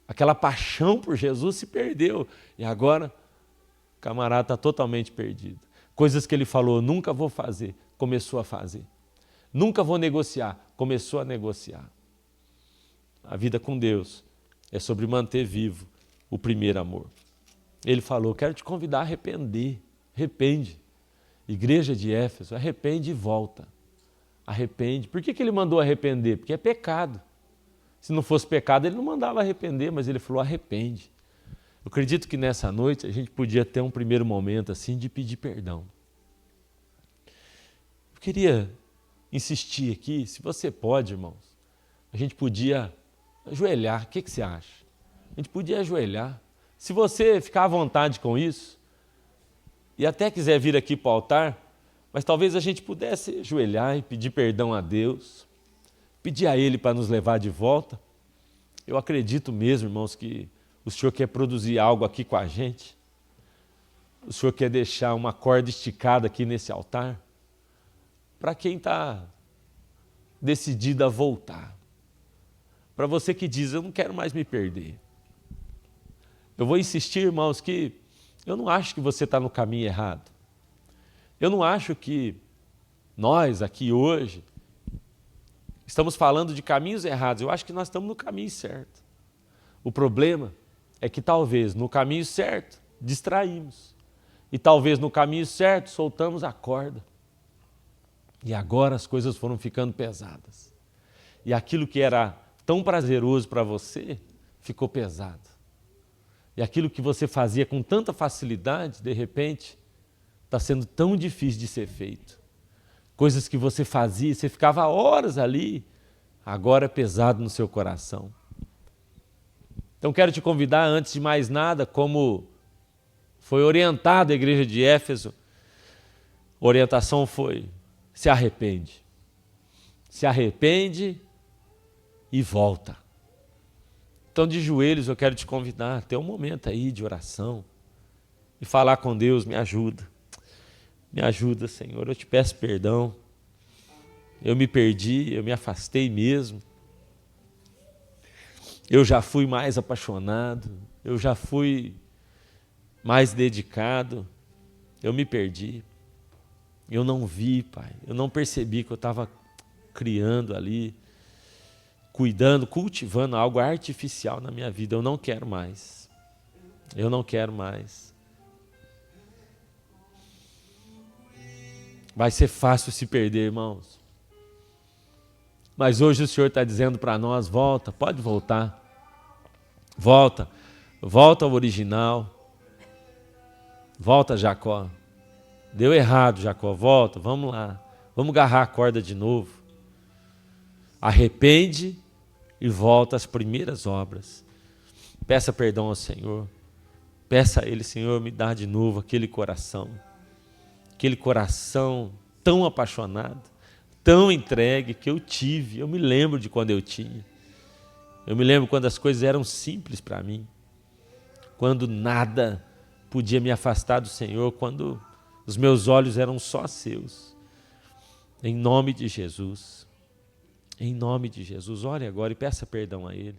S1: aquela paixão por Jesus se perdeu. E agora o camarada está totalmente perdido. Coisas que ele falou, nunca vou fazer, começou a fazer. Nunca vou negociar, começou a negociar. A vida com Deus é sobre manter vivo o primeiro amor. Ele falou, quero te convidar a arrepender, arrepende. Igreja de Éfeso, arrepende e volta. Arrepende. Por que ele mandou arrepender? Porque é pecado. Se não fosse pecado, ele não mandava arrepender, mas ele falou, arrepende. Eu acredito que nessa noite a gente podia ter um primeiro momento assim de pedir perdão. Eu queria insistir aqui, se você pode, irmãos, a gente podia ajoelhar. O que você acha? A gente podia ajoelhar. Se você ficar à vontade com isso, e até quiser vir aqui para o altar, mas talvez a gente pudesse ajoelhar e pedir perdão a Deus, pedir a Ele para nos levar de volta. Eu acredito mesmo, irmãos, que o Senhor quer produzir algo aqui com a gente. O Senhor quer deixar uma corda esticada aqui nesse altar, para quem está decidido a voltar. Para você que diz, eu não quero mais me perder. Eu vou insistir, irmãos, que eu não acho que você está no caminho errado. Eu não acho que nós aqui hoje estamos falando de caminhos errados. Eu acho que nós estamos no caminho certo. O problema é que talvez no caminho certo distraímos. E talvez no caminho certo soltamos a corda. E agora as coisas foram ficando pesadas. E aquilo que era tão prazeroso para você ficou pesado. E aquilo que você fazia com tanta facilidade, de repente, está sendo tão difícil de ser feito. Coisas que você fazia, você ficava horas ali, agora é pesado no seu coração. Então quero te convidar, antes de mais nada, como foi orientada a igreja de Éfeso, a orientação foi, se arrepende. Se arrepende e volta. Então, de joelhos, eu quero te convidar a ter um momento aí de oração e falar com Deus, me ajuda. Me ajuda, Senhor, eu te peço perdão. Eu me perdi, eu me afastei mesmo. Eu já fui mais apaixonado, eu já fui mais dedicado. Eu me perdi. Eu não vi, Pai, eu não percebi que eu estava criando ali, cuidando, cultivando algo artificial na minha vida. Eu não quero mais. Eu não quero mais. Vai ser fácil se perder, irmãos. Mas hoje o Senhor está dizendo para nós, volta, pode voltar. Volta, volta ao original. Volta, Jacó. Deu errado, Jacó. Volta, vamos lá. Vamos agarrar a corda de novo. Arrepende e volta às primeiras obras. Peça perdão ao Senhor. Peça a Ele, Senhor, me dá de novo aquele coração tão apaixonado, tão entregue que eu tive. Eu me lembro de quando eu tinha. Eu me lembro quando as coisas eram simples para mim, quando nada podia me afastar do Senhor, quando os meus olhos eram só seus. Em nome de Jesus, ore agora e peça perdão a Ele.